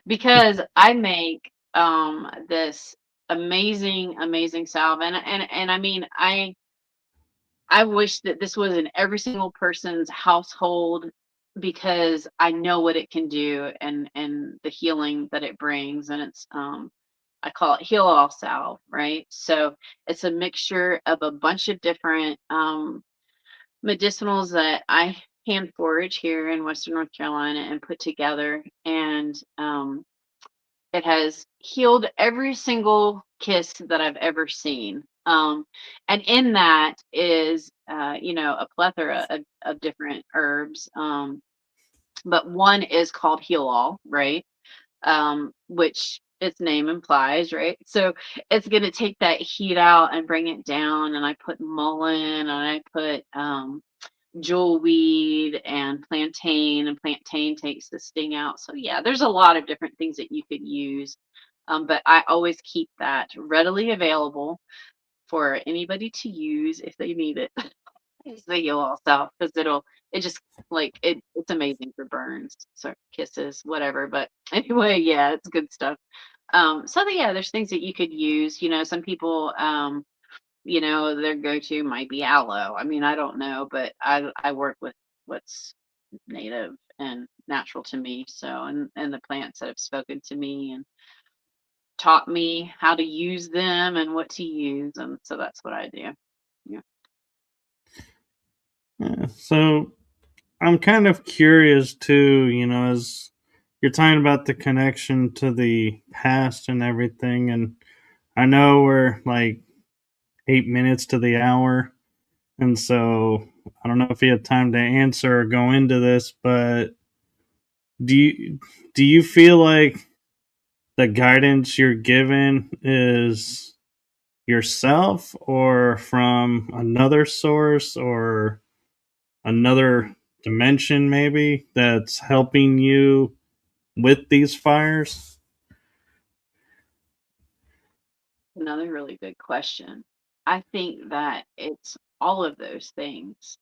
because I make this amazing salve, and I mean, I wish that this was in every single person's household, because I know what it can do, and the healing that it brings. And it's I call it heal all salve, right? So it's a mixture of a bunch of different medicinals that I hand forage here in Western North Carolina and put together. And it has healed every single kiss that I've ever seen. And in that is, a plethora of different herbs. But one is called Heal All, right? Which its name implies, right? So it's going to take that heat out and bring it down. And I put mullein, and I put jewelweed and plantain takes the sting out. So yeah, there's a lot of different things that you could use. But I always keep that readily available for anybody to use if they need it. It's the heal all self, because it just, like, it's amazing for burns, so kisses, whatever. But anyway, yeah, it's good stuff. So yeah, there's things that you could use. Some people, their go-to might be aloe. I mean, I don't know, but I work with what's native and natural to me. So, and the plants that have spoken to me and taught me how to use them and what to use, and so that's what I do. Yeah. Yeah, so I'm kind of curious too, as you're talking about the connection to the past and everything. And I know we're like 8 minutes to the hour. And so I don't know if you have time to answer or go into this, but do you feel like the guidance you're given is yourself or from another source or another dimension maybe that's helping you with these fires? Another really good question. I think that it's all of those things.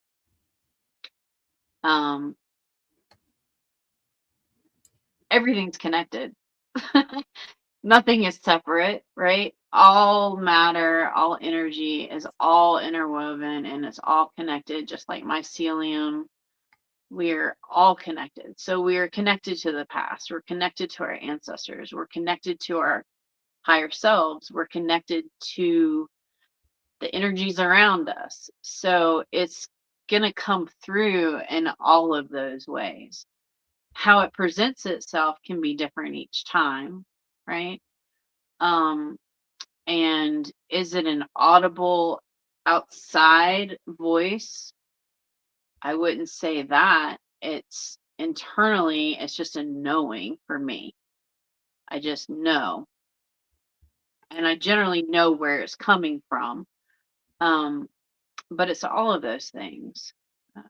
Um, Everything's connected. Nothing is separate, right? All matter, all energy is all interwoven, and it's all connected, just like mycelium. We're all connected. So we're connected to the past. We're connected to our ancestors. We're connected to our higher selves. We're connected to the energies around us. So it's going to come through in all of those ways. How it presents itself can be different each time, right? Um, and is it an audible outside voice? I wouldn't say that. It's internally, it's just a knowing for me. I just know. And I generally know where it's coming from. Um, but it's all of those things. Uh,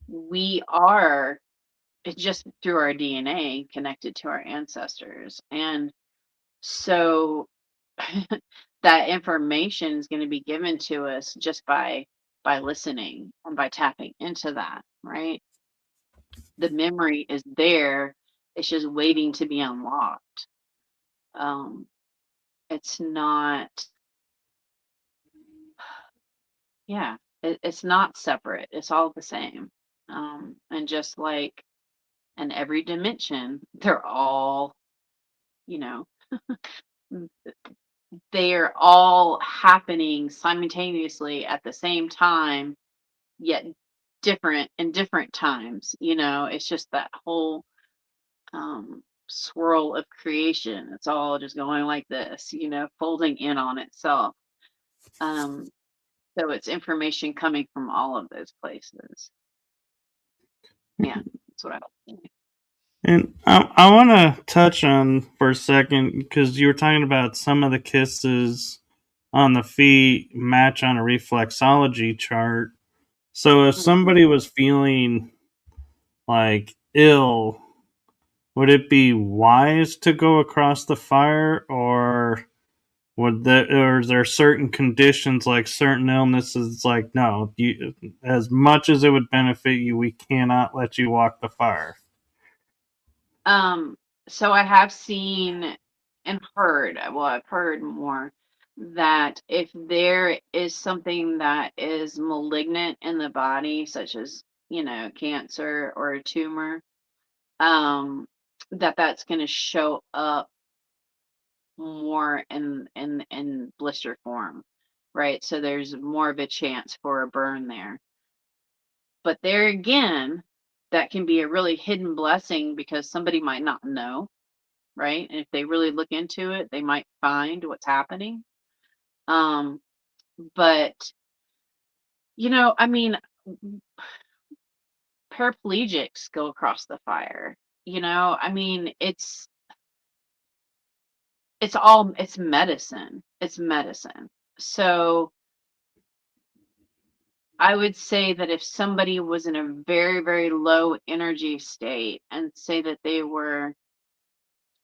We are, it's just through our DNA connected to our ancestors. And so that information is going to be given to us just by listening and by tapping into that, right? The memory is there. It's just waiting to be unlocked. Um, it's not, yeah, it's not separate. It's all the same. And just like in every dimension, they're all, you know, mm, they are all happening simultaneously at the same time, yet different in different times. It's just that whole swirl of creation. It's all just going like this, folding in on itself. Um, so it's information coming from all of those places. Yeah, that's what I think. And I want to touch on for a second because you were talking about some of the kisses on the feet match on a reflexology chart. So if Mhm. somebody was feeling like ill, would it be wise to go across the fire, or or is there certain conditions like certain illnesses? Like, no, as much as it would benefit you, we cannot let you walk the fire. Um, so I have seen and heard, well, I've heard more that if there is something that is malignant in the body, such as, cancer or a tumor, um, that's going to show up more in blister form, right? So there's more of a chance for a burn there. But there again, that can be a really hidden blessing because somebody might not know, right? And if they really look into it, they might find what's happening. Um, but I mean, paraplegics go across the fire. I mean, it's medicine. It's medicine. So I would say that if somebody was in a very, very low energy state and say that they were,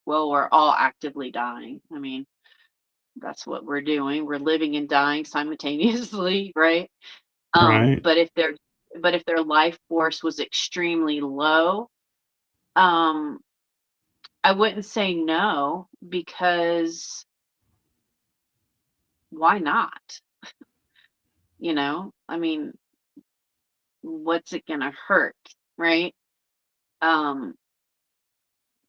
well, we're all actively dying. I mean, that's what we're doing. We're living and dying simultaneously, right? Right. But if their life force was extremely low, um, I wouldn't say no because why not? I mean, what's it gonna hurt, right? Um,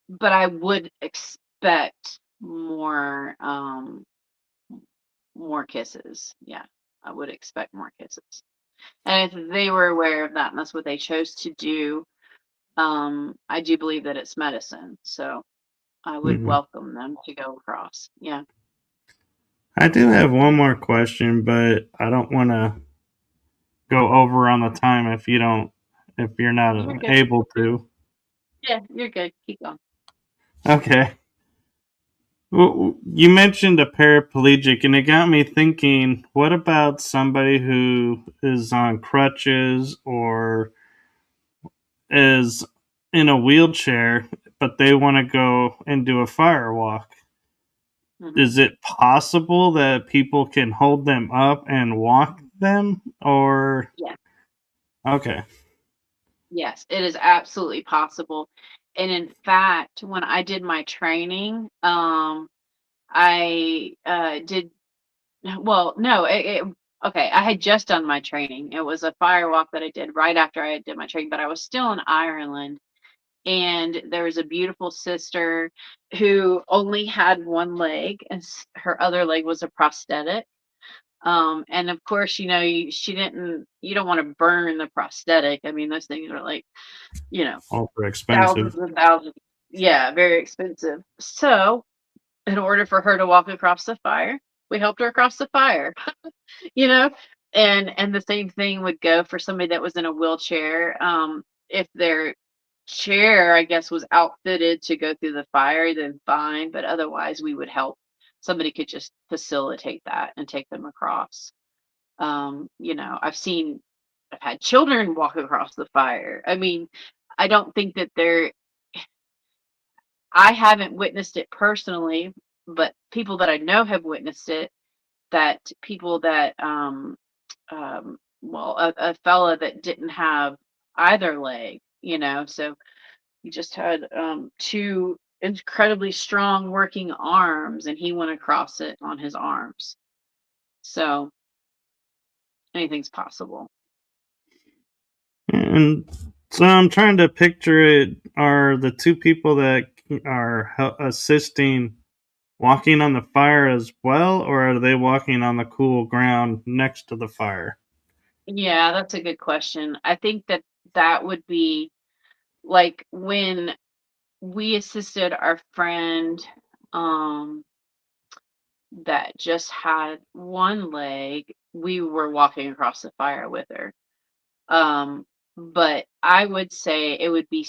but I would expect more kisses. Yeah, I would expect more kisses. And if they were aware of that and that's what they chose to do, I do believe that it's medicine. So I would Mhm. welcome them to go across. Yeah. I do have one more question, but I don't want to go over on the time if you're You're not good. able to. Yeah, you're good. Keep going. Okay. Well, you mentioned a paraplegic, and it got me thinking, what about somebody who is on crutches or is in a wheelchair, but they want to go and do a firewalk? Hmm. Is it possible that people can hold them up and walk them? Or, Yeah. okay. Yes, it is absolutely possible. And in fact, when I did my training, I did well, no, okay, I had just done my training. It was a firewalk that I did right after I did my training, but I was still in Ireland. And there was a beautiful sister who only had one leg, and her other leg was a prosthetic. And of course, you don't want to burn the prosthetic. I mean, those things are like, you know, Ultra expensive. thousands and thousands. Yeah, very expensive. So, in order for her to walk across the fire, we helped her across the fire, you know? And the same thing would go for somebody that was in a wheelchair. If their chair, I guess, was outfitted to go through the fire, then fine. But otherwise, we would help. Somebody could just facilitate that and take them across. I've had children walk across the fire. I mean, I don't think that I haven't witnessed it personally, but people that I know have witnessed it. That people that, well, a fella that didn't have either leg, so he just had two incredibly strong working arms, and he went across it on his arms. So anything's possible. And so I'm trying to picture it. Are the two people that are assisting walking on the fire as well, or are they walking on the cool ground next to the fire? Yeah, that's a good question. I think that would be like when we assisted our friend um that just had one leg, we were walking across the fire with her. But I would say it would be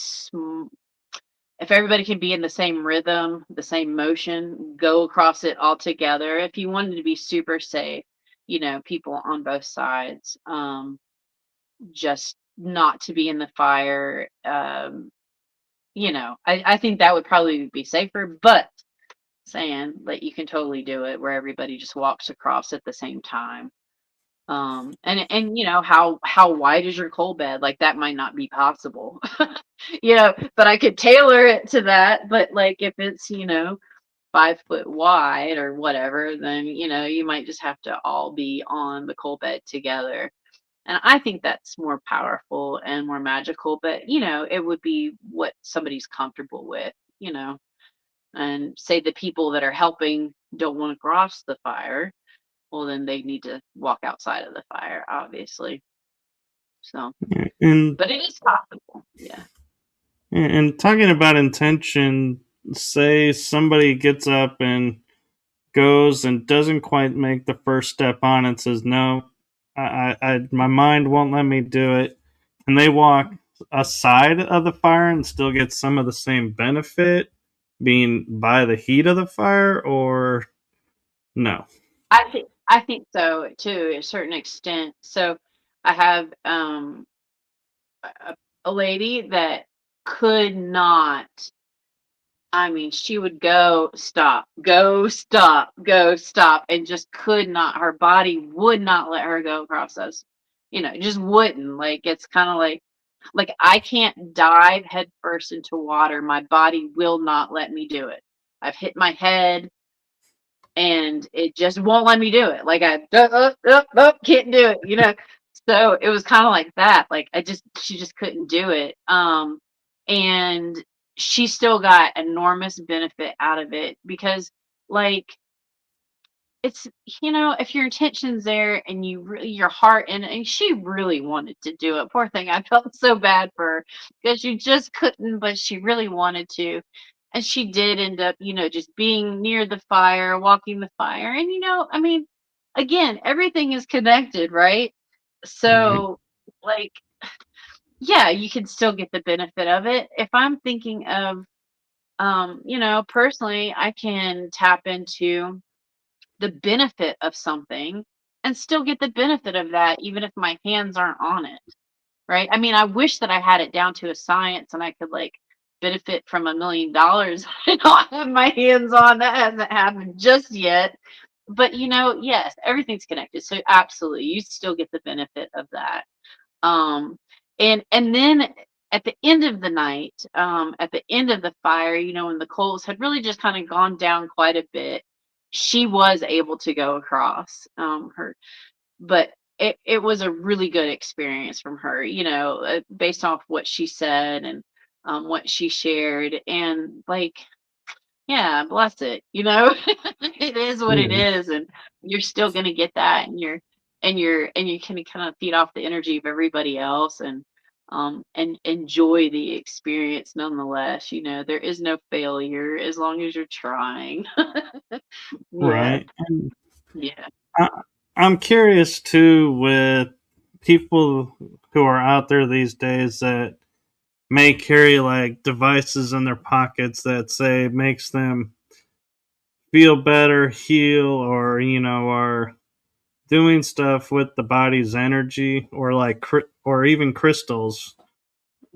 if everybody can be in the same rhythm, the same motion, go across it all together. If you wanted to be super safe, people on both sides, just not to be in the fire. I think that would probably be safer, but saying that you can totally do it where everybody just walks across at the same time. And how wide is your coal bed? Like that might not be possible. But I could tailor it to that. But like if it's, 5 foot wide or whatever, then, you might just have to all be on the coal bed together. And I think that's more powerful and more magical, but, it would be what somebody's comfortable with, and say the people that are helping don't want to cross the fire, well, then they need to walk outside of the fire, obviously. So, And but it is possible. Yeah. and talking about intention, say somebody gets up and goes and doesn't quite make the first step on and says, "No, my mind won't let me do it," and they walk aside of the fire and still get some of the same benefit being by the heat of the fire, or no? I think so to a certain extent. So I have a lady that could not. I mean, she would go, stop, go, stop, go, stop, and just could not. Her body would not let her go across those. Just wouldn't. Like it's kind of like I can't dive headfirst into water. My body will not let me do it. I've hit my head and it just won't let me do it. Like can't do it. So it was kind of like that. Like she just couldn't do it. And she still got enormous benefit out of it because, like, it's if your intention's there and you really your heart and she really wanted to do it. Poor thing, I felt so bad for her because she just couldn't, but she really wanted to, and she did end up just being near the fire, walking the fire. And I mean, again, everything is connected, right? Right. So, like, yeah, you can still get the benefit of it. If I'm thinking of personally, I can tap into the benefit of something and still get the benefit of that even if my hands aren't on it, right? I mean, I wish that I had it down to a science and I could, like, benefit from $1 million I don't have my hands on. That hasn't happened just yet. But yes, everything's connected. So absolutely, you still get the benefit of that. Um, and then at the end of the night, at the end of the fire, when the coals had really just kind of gone down quite a bit, she was able to go across her. But it was a really good experience from her, based off what she said and what she shared. And, like, yeah, bless it. It is what it Yeah. is, and you're still gonna get that, and you can kind of feed off the energy of everybody else, and enjoy the experience nonetheless. There is no failure as long as you're trying. Yeah, Right. And yeah. I, I'm curious too with people who are out there these days that may carry like devices in their pockets that say makes them feel better, heal, or are doing stuff with the body's energy, or like or even crystals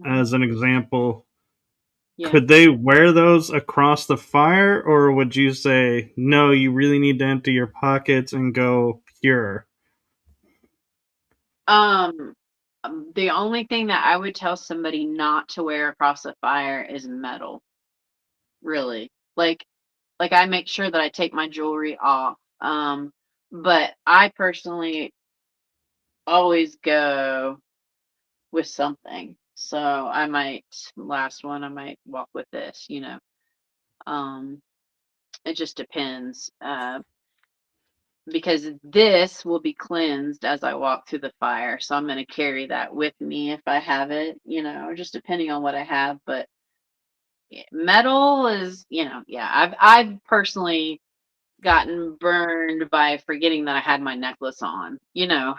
Mhm. as an example. Yeah. Could they wear those across the fire, or would you say no? You really need to empty your pockets and go pure. Um, the only thing that I would tell somebody not to wear across the fire is metal, really. Like I make sure that I take my jewelry off. But I personally always go with something. So I might last one, I might walk with this. Um, it just depends. Because this will be cleansed as I walk through the fire. So I'm going to carry that with me if I have it, just depending on what I have. But yeah, metal is, yeah, I've personally gotten burned by forgetting that I had my necklace on. But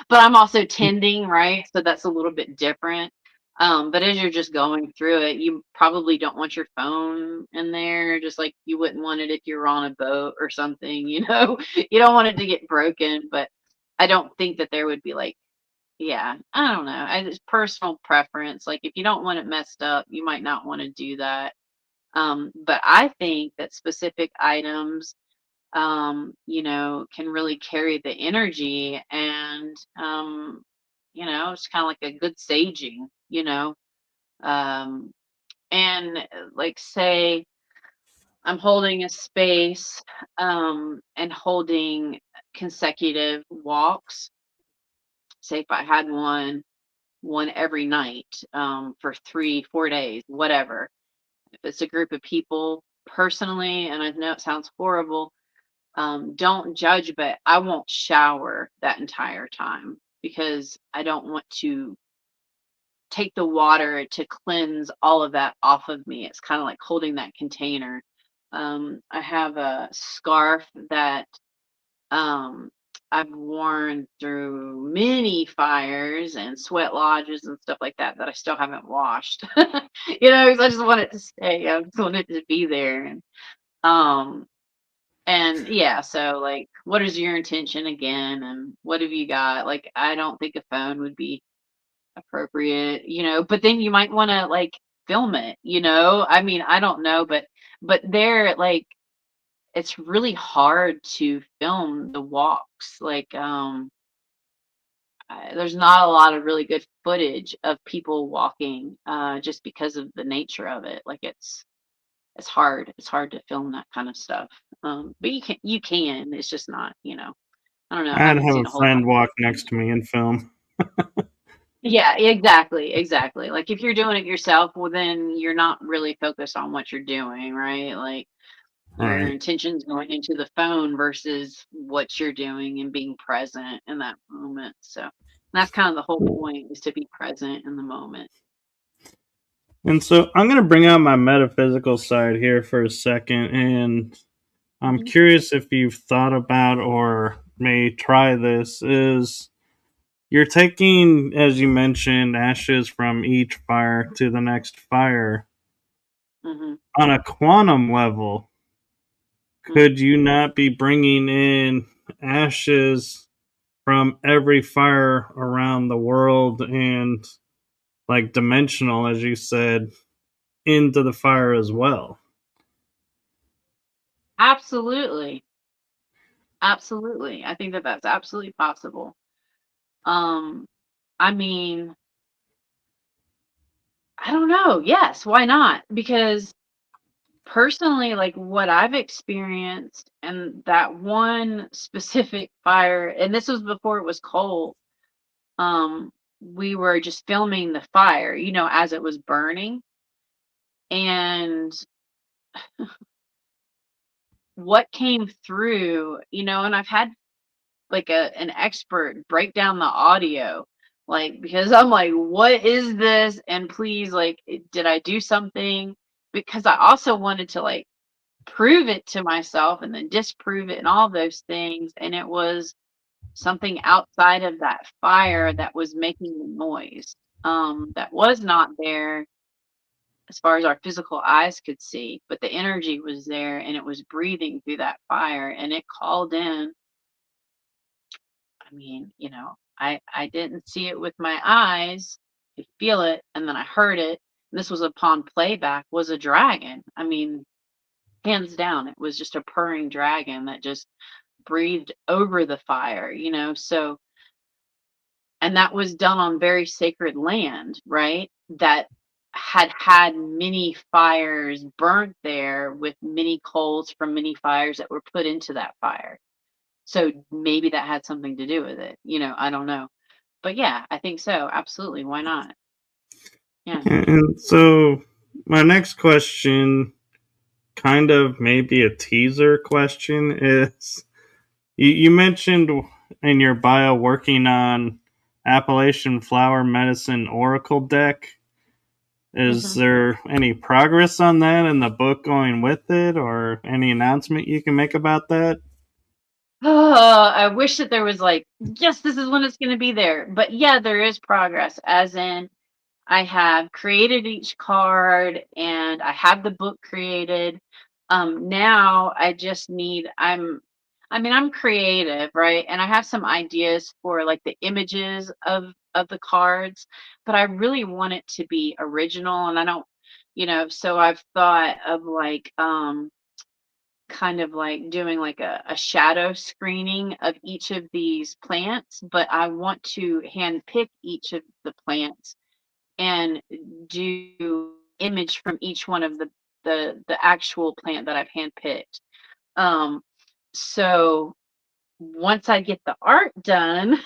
I'm also tending, right? So that's a little bit different. But as you're just going through it, you probably don't want your phone in there, just like you wouldn't want it if you were on a boat or something. You don't want it to get broken, but I don't think that there would be, like, yeah, I don't know. It's personal preference. Like, if you don't want it messed up, you might not want to do that. But I think that specific items can really carry the energy, and it's kind of like a good saging. Um, and, like, say I'm holding a space, and holding consecutive walks. Say if I had one every night, for 3, 4 days, whatever. If it's a group of people, personally, and I know it sounds horrible, don't judge, but I won't shower that entire time because I don't want to take the water to cleanse all of that off of me. It's kind of like holding that container. I have a scarf that um, I've worn through many fires and sweat lodges and stuff like that that I still haven't washed. 'Cause I just want it to stay. I just want it to be there. Um, and yeah, so like, what is your intention again? And what have you got? Like, I don't think a phone would be appropriate, but then you might want to like film it. I mean, I don't know, but there, like, it's really hard to film the walks. Like, there's not a lot of really good footage of people walking, just because of the nature of it. Like, it's hard. It's hard to film that kind of stuff. But you can. It's just not. I don't know. I I'd haven't have seen a a whole lot friend of walk people. next to me and film. Yeah, exactly, exactly. Like, if you're doing it yourself, well, then you're not really focused on what you're doing, right? Like, your Right. intention's going into the phone versus what you're doing and being present in that moment. So that's kind of the whole point, is to be present in the moment. And so I'm going to bring out my metaphysical side here for a second. And I'm Mhm, curious if you've thought about or may try this. Is you're taking, as you mentioned, ashes from each fire to the next fire. mhm, On a quantum level, mm. could you not be bringing in ashes from every fire around the world and, like, dimensional, as you said, into the fire as well? Absolutely. Absolutely. I think that that's absolutely possible. Um, I mean, I don't know. Yes, why not? Because personally, like, what I've experienced and that one specific fire, and this was before it was cold, we were just filming the fire, as it was burning. And what came through, and I've had like an expert break down the audio, like, because I'm like, what is this? And please, like, did I do something? Because I also wanted to like prove it to myself and then disprove it and all those things. And it was something outside of that fire that was making the noise, that was not there as far as our physical eyes could see, but the energy was there and it was breathing through that fire and it called in. I mean, I didn't see it with my eyes, I could feel it, and then I heard it. And this was upon playback, was a dragon. I mean, hands down, it was just a purring dragon that just breathed over the fire. So, and that was done on very sacred land, right? That had many fires burnt there with many coals from many fires that were put into that fire. So maybe that had something to do with it. I don't know. But yeah, I think so. Absolutely. Why not? Yeah. And so, my next question, kind of maybe a teaser question, is you mentioned in your bio working on Appalachian Flower Medicine Oracle deck. Is hmm there any progress on that and the book going with it, or any announcement you can make about that? Oh, I wish that there was like, yes, this is when it's going to be there. But yeah, there is progress, as in I have created each card and I have the book created. Now I just need, I'm creative, right? And I have some ideas for like the images of the cards, but I really want it to be original and I don't, so I've thought of like kind of like doing like a shadow screening of each of these plants, but I want to hand pick each of the plants and do image from each one of the the actual plant that I've handpicked. So once I get the art done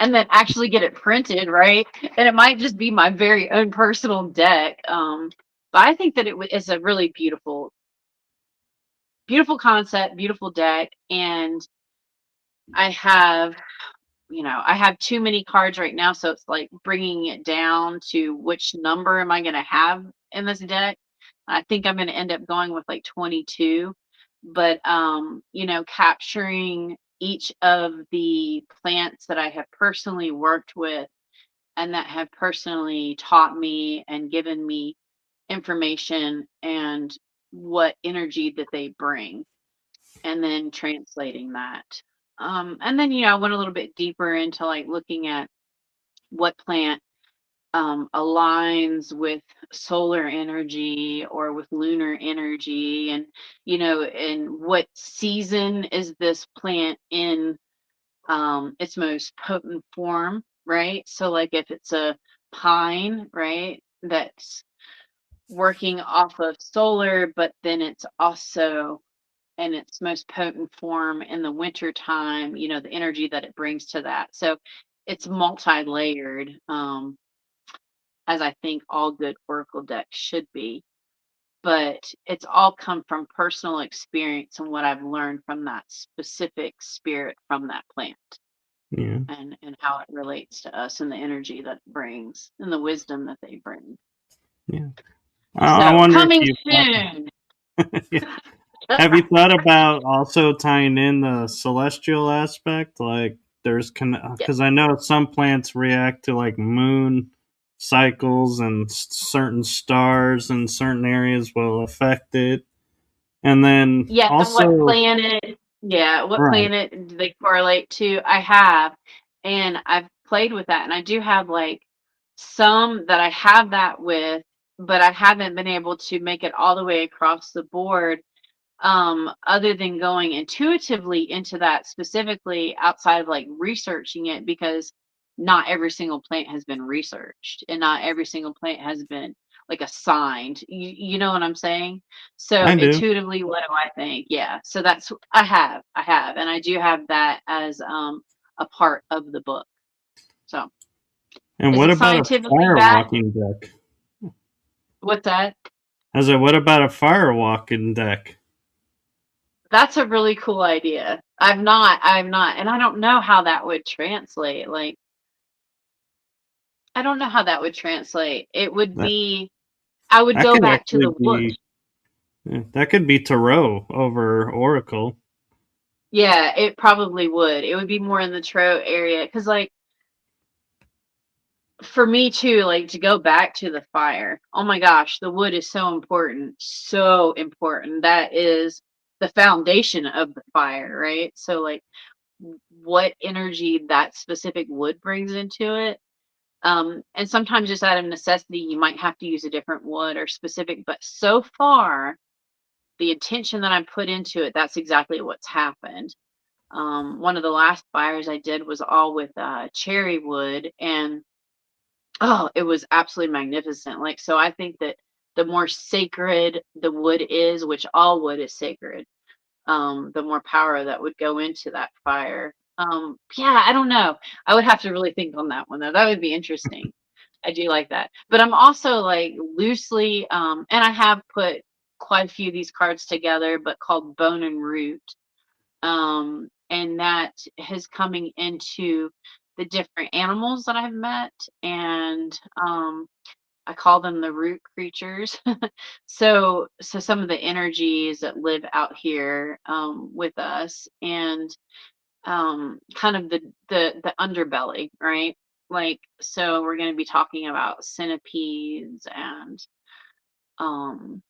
and then actually get it printed, right? And it might just be my very own personal deck. But I think that it's a really beautiful, beautiful concept, beautiful deck. And I have, I have too many cards right now. So it's like bringing it down to which number am I going to have in this deck. I think I'm going to end up going with like 22, but capturing each of the plants that I have personally worked with and that have personally taught me and given me information and what energy that they bring, and then translating that. And then, I went a little bit deeper into like looking at what plant aligns with solar energy or with lunar energy, and and what season is this plant in its most potent form, right? So like if it's a pine, right, that's working off of solar, but then it's also in its most potent form in the winter time, the energy that it brings to that. So it's multi-layered, as I think all good oracle decks should be. But it's all come from personal experience and what I've learned from that specific spirit from that plant, Yeah. and how it relates to us and the energy that it brings and the wisdom that they bring. Yeah. I So wonder if coming you soon. have you thought about also tying in the celestial aspect? Like, Yeah. because I know some plants react to like moon cycles, and certain stars in certain areas will affect it. And then Yeah, also, what right, planet do they correlate to? I have, and I've played with that, and I do have like some that I have that with, but I haven't been able to make it all the way across the board, other than going intuitively into that specifically outside of like researching it, because not every single plant has been researched and not every single plant has been like assigned. You know what I'm saying? So I do. intuitively, what do I think? Yeah. So that's I have, and I do have that as a part of the book. So And is what it about a scientifically fire backed? walking deck? What's that? I said, what about a fire walking deck? That's a really cool idea. I've not, and I don't know how that would translate. Like, I don't know how that would translate. It would That be, I would that go could back to actually the wood. be that could be tarot over oracle. Yeah, it probably would. It would be more in the Tro area. Because, like, for me too, like to go back to the fire. Oh my gosh, the wood is so important. So important. That is the foundation of the fire, right? So, like, what energy that specific wood brings into it. And sometimes just out of necessity, you might have to use a different wood or specific, but so far, the intention that I put into it, that's exactly what's happened. One of the last fires I did was all with cherry wood, and oh, it was absolutely magnificent. Like, so I think that the more sacred the wood is, which all wood is sacred, the more power that would go into that fire. Yeah, I don't know. I would have to really think on that one though. That would be interesting. I do like that. But I'm also like loosely, and I have put quite a few of these cards together, but called Bone and Root. And that is coming into the different animals that I've met, and I call them the root creatures. So some of the energies that live out here with us, and kind of the underbelly, right? Like, so we're going to be talking about centipedes and um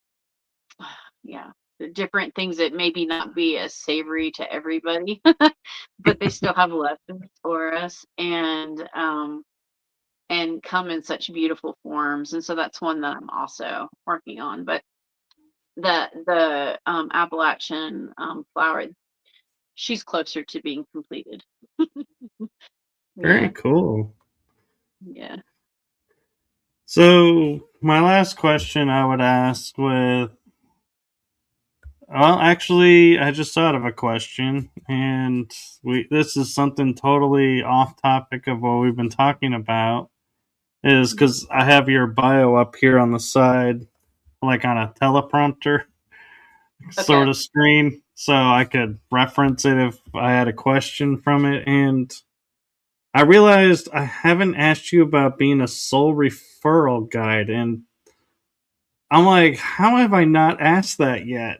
yeah, the different things that maybe not be as savory to everybody, but they still have lessons for us, and come in such beautiful forms. And so that's one that I'm also working on. But the Appalachian flower, she's closer to being completed. Very Yeah, cool. yeah. So my last question I would ask with, well, actually, I just thought of a question, and this is something totally off topic of what we've been talking about. Is because I have your bio up here on the side, like on a teleprompter Okay. sort of screen, so I could reference it if I had a question from it. And I realized I haven't asked you about being a soul referral guide, and I'm like, how have I not asked that yet?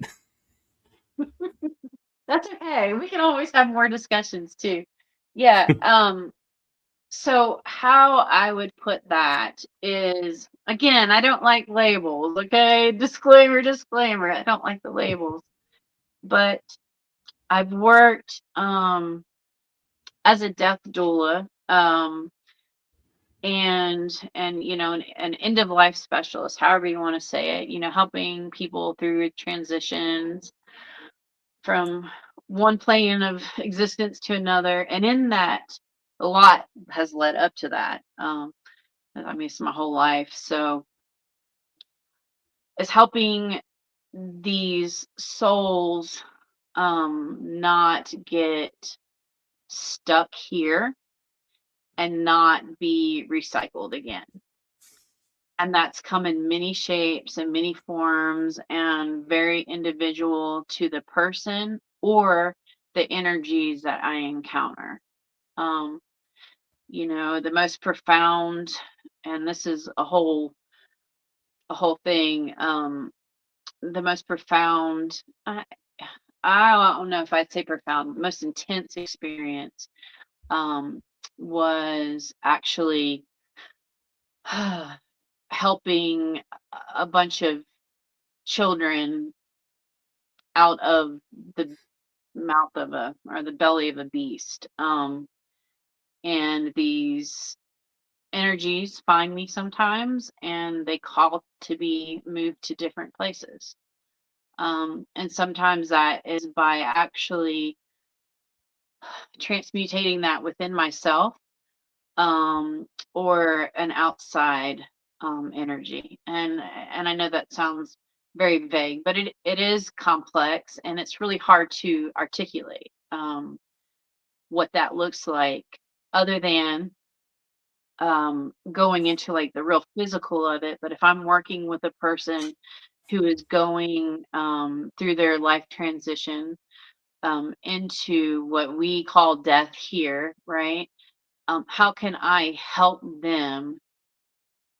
That's okay. We can always have more discussions too. Yeah. So how I would put that is, again, I don't like labels. Okay. Disclaimer, disclaimer. I don't like the labels. But I've worked as a death doula, and an end of life specialist, however you want to say it, helping people through transitions from one plane of existence to another. And in that, a lot has led up to that. I mean, it's my whole life. So it's helping these souls not get stuck here and not be recycled again. And that's come in many shapes and many forms and very individual to the person or the energies that I encounter. Um, the most profound, and this is a whole thing. The most profound, I don't know if I'd say profound, most intense experience um, was actually helping a bunch of children out of the mouth of a or the belly of a beast. And these energies find me sometimes and they call to be moved to different places. And sometimes that is by actually transmutating that within myself, or an outside energy. And I know that sounds very vague, but it is complex and it's really hard to articulate what that looks like, other than going into like the real physical of it. But if I'm working with a person who is going through their life transition into what we call death here, right? How can I help them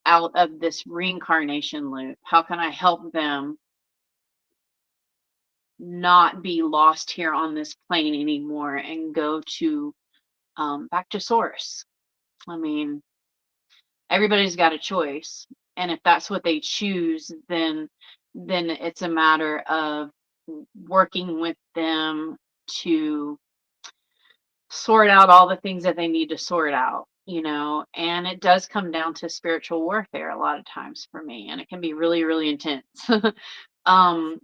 out of this reincarnation loop? How can I help them not be lost here on this plane anymore and go to back to source? I mean, everybody's got a choice, and if that's what they choose, then it's a matter of working with them to sort out all the things that they need to sort out, and it does come down to spiritual warfare a lot of times for me, and it can be really, really intense. And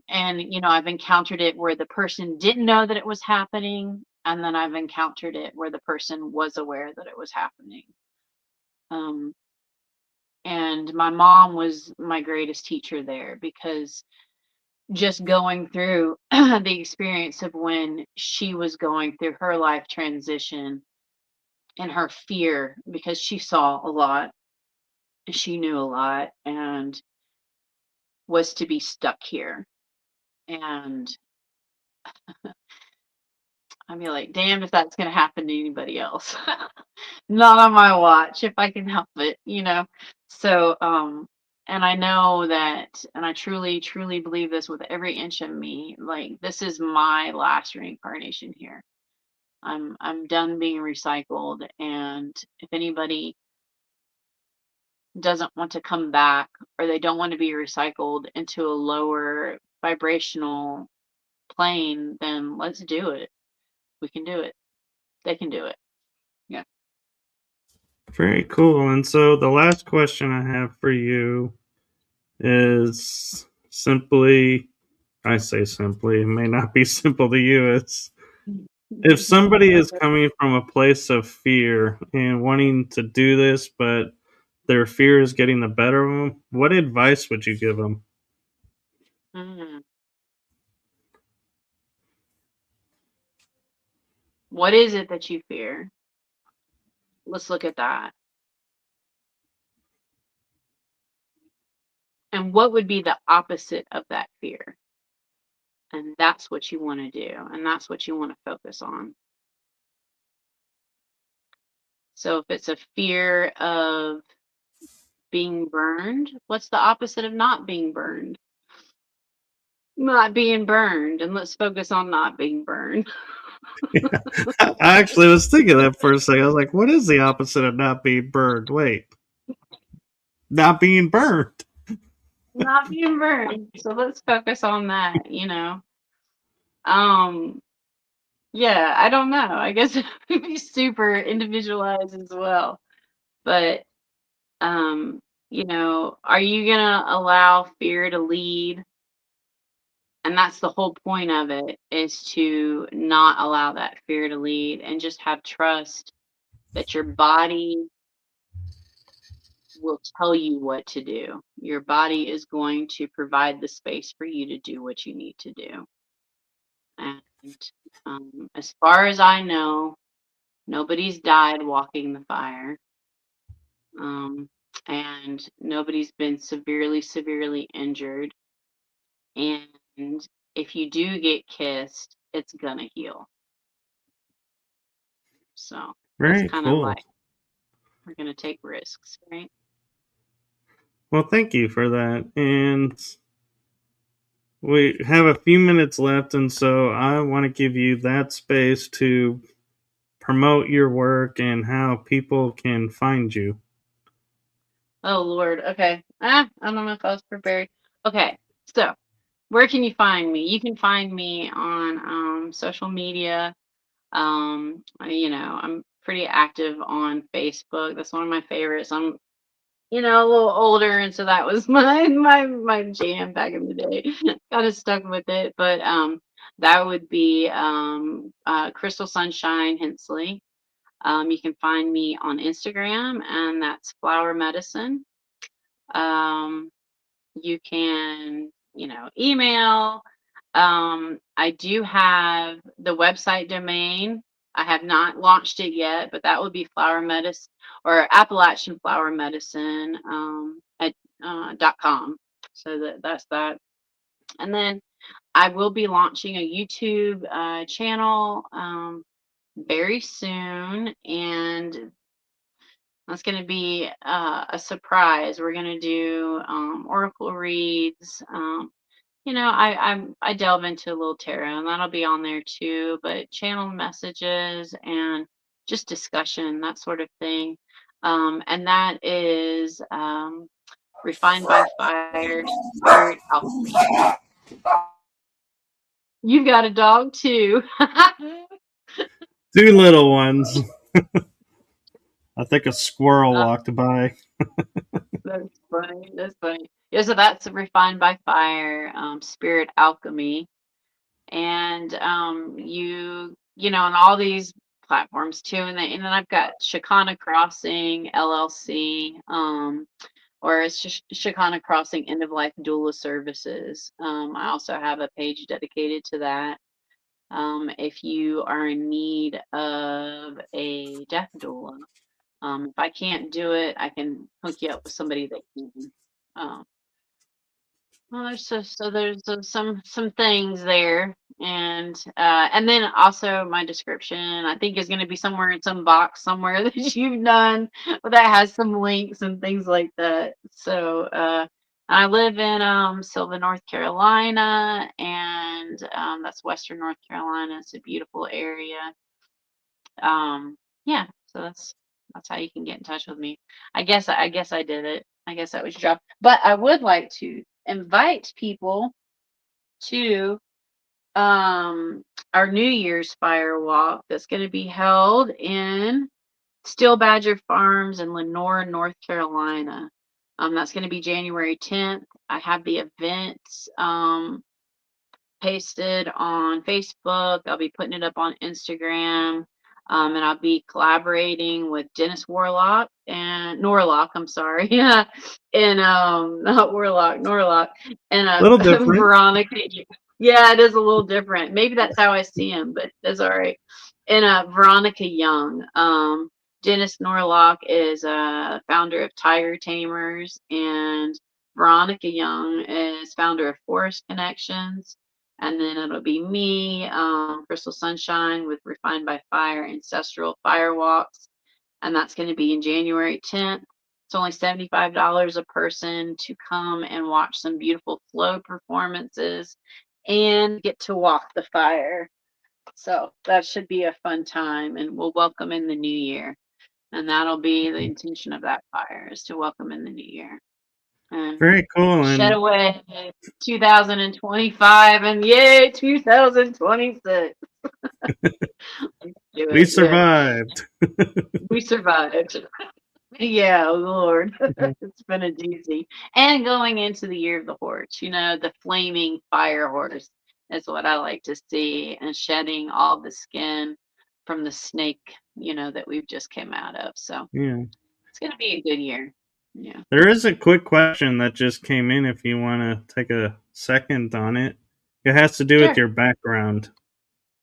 I've encountered it where the person didn't know that it was happening, and then I've encountered it where the person was aware that it was happening. um, and my mom was my greatest teacher there, because just going through the experience of when she was going through her life transition and her fear, because she saw a lot, she knew a lot, and was to be stuck here. And I mean, like, damned if that's going to happen to anybody else. Not on my watch, if I can help it. So, and I know that, and I truly, truly believe this with every inch of me. Like, this is my last reincarnation here. I'm done being recycled, and if anybody doesn't want to come back, or they don't want to be recycled into a lower vibrational plane, then let's do it. We can do it. They can do it. Yeah. Very cool. And so the last question I have for you is simply, I say simply, it may not be simple to you. It's, if somebody is Okay. coming from a place of fear and wanting to do this, but their fear is getting the better of them, what advice would you give them? Mm. What is it that you fear? Let's look at that. And what would be the opposite of that fear? And that's what you want to do. And that's what you want to focus on. So if it's a fear of being burned, what's the opposite of not being burned? Not being burned. And let's focus on not being burned. Yeah. I actually was thinking that for a second. I was like, what is the opposite of not being burned? Wait, not being burned. Not being burned. So let's focus on that, Um, yeah, I don't know. I guess it would be super individualized as well. But um, are you gonna allow fear to lead? And that's the whole point of it, is to not allow that fear to lead and just have trust that your body will tell you what to do. Your body is going to provide the space for you to do what you need to do. And as far as I know, nobody's died walking the fire. And nobody's been severely injured. And if you do get kissed, it's gonna heal. So that's Very kind of cool. like, we're gonna take risks, right? Well, thank you for that. And we have a few minutes left, and so I want to give you that space to promote your work and how people can find you. Oh Lord. Okay. I don't know if I was prepared. Okay. So where can you find me? You can find me on social media. I'm pretty active on Facebook. That's one of my favorites. I'm a little older, and so that was my jam back in the day. Kind of stuck with it, but that would be Crystal Sunshine Hensley. You can find me on Instagram, and that's Flower Medicine. Um, you can, email. I do have the website domain. I have not launched it yet, but that would be Flower Medicine or Appalachian Flower Medicine at .com. So that's that. And then I will be launching a YouTube channel very soon, and that's going to be a surprise. We're going to do oracle reads. I delve into a little tarot, and that'll be on there too. But channel messages and just discussion, that sort of thing. And that is refined by fire, spirit alchemy. You've got a dog too. Two little ones. I think a squirrel Uh, walked by. that's funny. That's funny. Yeah, so that's refined by fire, spirit alchemy. And on all these platforms too. And then I've got Shakana Crossing LLC, or it's just Shakana Crossing End of Life Doula Services. I also have a page dedicated to that. If you are in need of a death doula, if I can't do it, I can hook you up with somebody that can. Um, well, there's some things there, and then also my description, I think, is going to be somewhere in some box somewhere that you've done that has some links and things like that. So I live in Sylva, North Carolina, and that's Western North Carolina. It's a beautiful area. Yeah, so that's how you can get in touch with me. I guess I did it. I guess that was your job. But I would like to invite people to our New Year's firewalk that's going to be held in Steel Badger Farms in Lenore, North Carolina. That's going to be January 10th. I have the events pasted on Facebook. I'll be putting it up on Instagram. And I'll be collaborating with Dennis Warlock and Norlock, I'm sorry. Yeah. And not Warlock, Norlock. And Little different. Veronica. Yeah, it is a little different. Maybe that's how I see him, but that's all right. And Veronica Young. Dennis Norlock is a founder of Tiger Tamers, and Veronica Young is founder of Forest Connections. And then it'll be me, Crystal Sunshine with Refined by Fire, Ancestral Firewalks. And that's going to be in January 10th. It's only $75 a person to come and watch some beautiful flow performances and get to walk the fire. So that should be a fun time, and we'll welcome in the new year. And that'll be the intention of that fire, is to welcome in the new year. And Very cool. shed And away 2025 and yay 2026. we survived. Yeah. We survived. Yeah, oh Lord. It's been a doozy. And going into the year of the horse, the flaming fire horse is what I like to see, and shedding all the skin from the snake, that we've just came out of. So Yeah. it's going to be a good year. Yeah. There is a quick question that just came in if you want to take a second on it. It has to do with Sure. your background.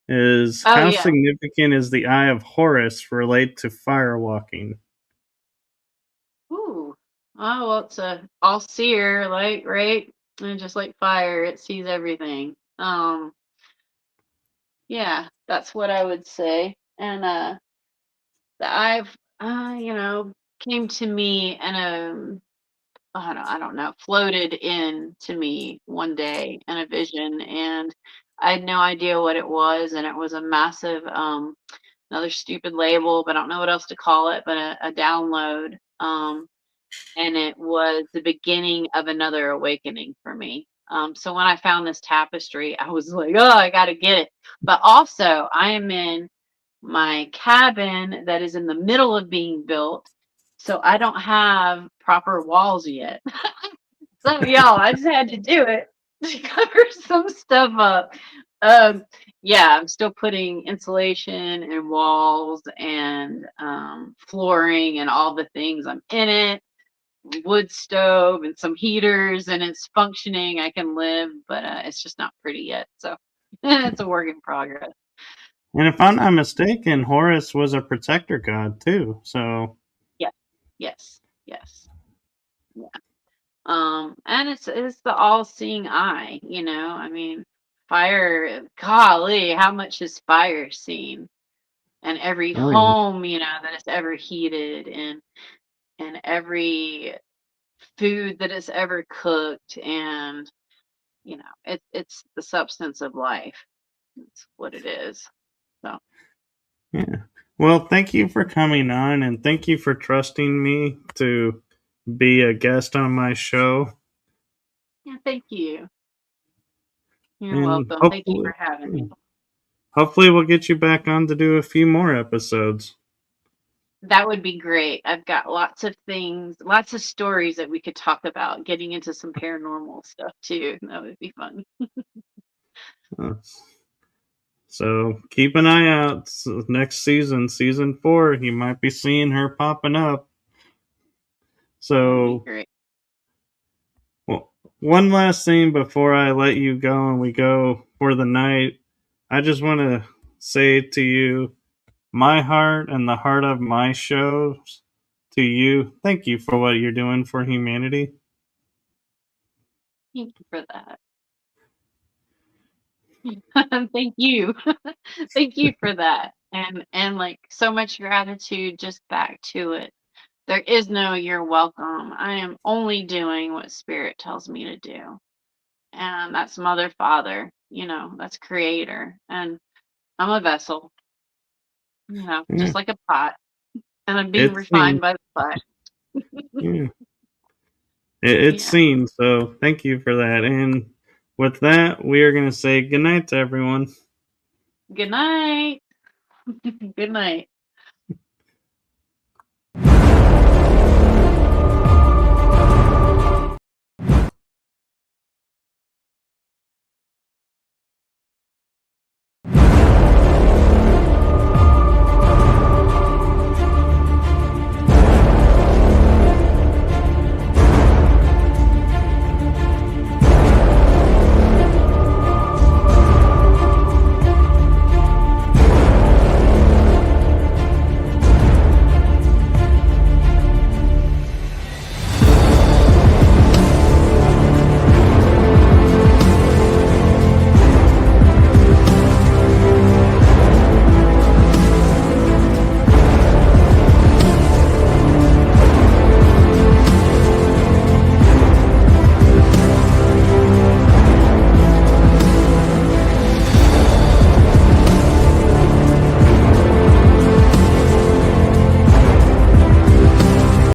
Is Oh, how yeah. significant is the Eye of Horus relate to firewalking? Ooh. Oh, well, it's a all seer, like, right? And just like fire, it sees everything. Yeah, that's what I would say. And the I've came to me and I don't know, floated in to me one day in a vision, and I had no idea what it was, and it was a massive another stupid label, but I don't know what else to call it, but a download. And it was the beginning of another awakening for me. So when I found this tapestry, I was like, oh, I got to get it. But also, I am in my cabin that is in the middle of being built. So I don't have proper walls yet. So, y'all, I just had to do it to cover some stuff up. Yeah, I'm still putting insulation and walls and flooring and all the things. I'm in it, wood stove and some heaters, and it's functioning. I can live, but it's just not pretty yet. So it's a work in progress. And if I'm not mistaken, Horus was a protector god too. So Yeah. Yes. Yes. Yeah. And it's the all-seeing eye. I mean, fire. Golly, how much has fire seen? And every oh yeah. home, that it's ever heated, and every food that it's ever cooked, and it's the substance of life. That's what it is. So Yeah. Well, thank you for coming on and thank you for trusting me to be a guest on my show. yeah, thank you. You're And welcome. Thank you for having me. hopefully we'll get you back on to do a few more episodes. That would be great. I've got lots of things, lots of stories that we could talk about, getting into some paranormal stuff too. That would be fun. Uh, So keep an eye out. Next season, season 4, you might be seeing her popping up. That'd be So, great. well, one last thing before I let you go and we go for the night. I just want to say to you, my heart and the heart of my shows, to you, thank you for what you're doing for humanity. Thank you for that. Thank you. Thank you for that. And like so much gratitude just back to it. There is no you're welcome. I am only doing what spirit tells me to do. And that's mother, father, that's creator. And I'm a vessel, Yeah, just like a pot. And I'm being it's seen. refined by the pot. Yeah, it's Yeah. seen. So thank you for that. And with that, we are going to say goodnight to everyone. Good night. Good night.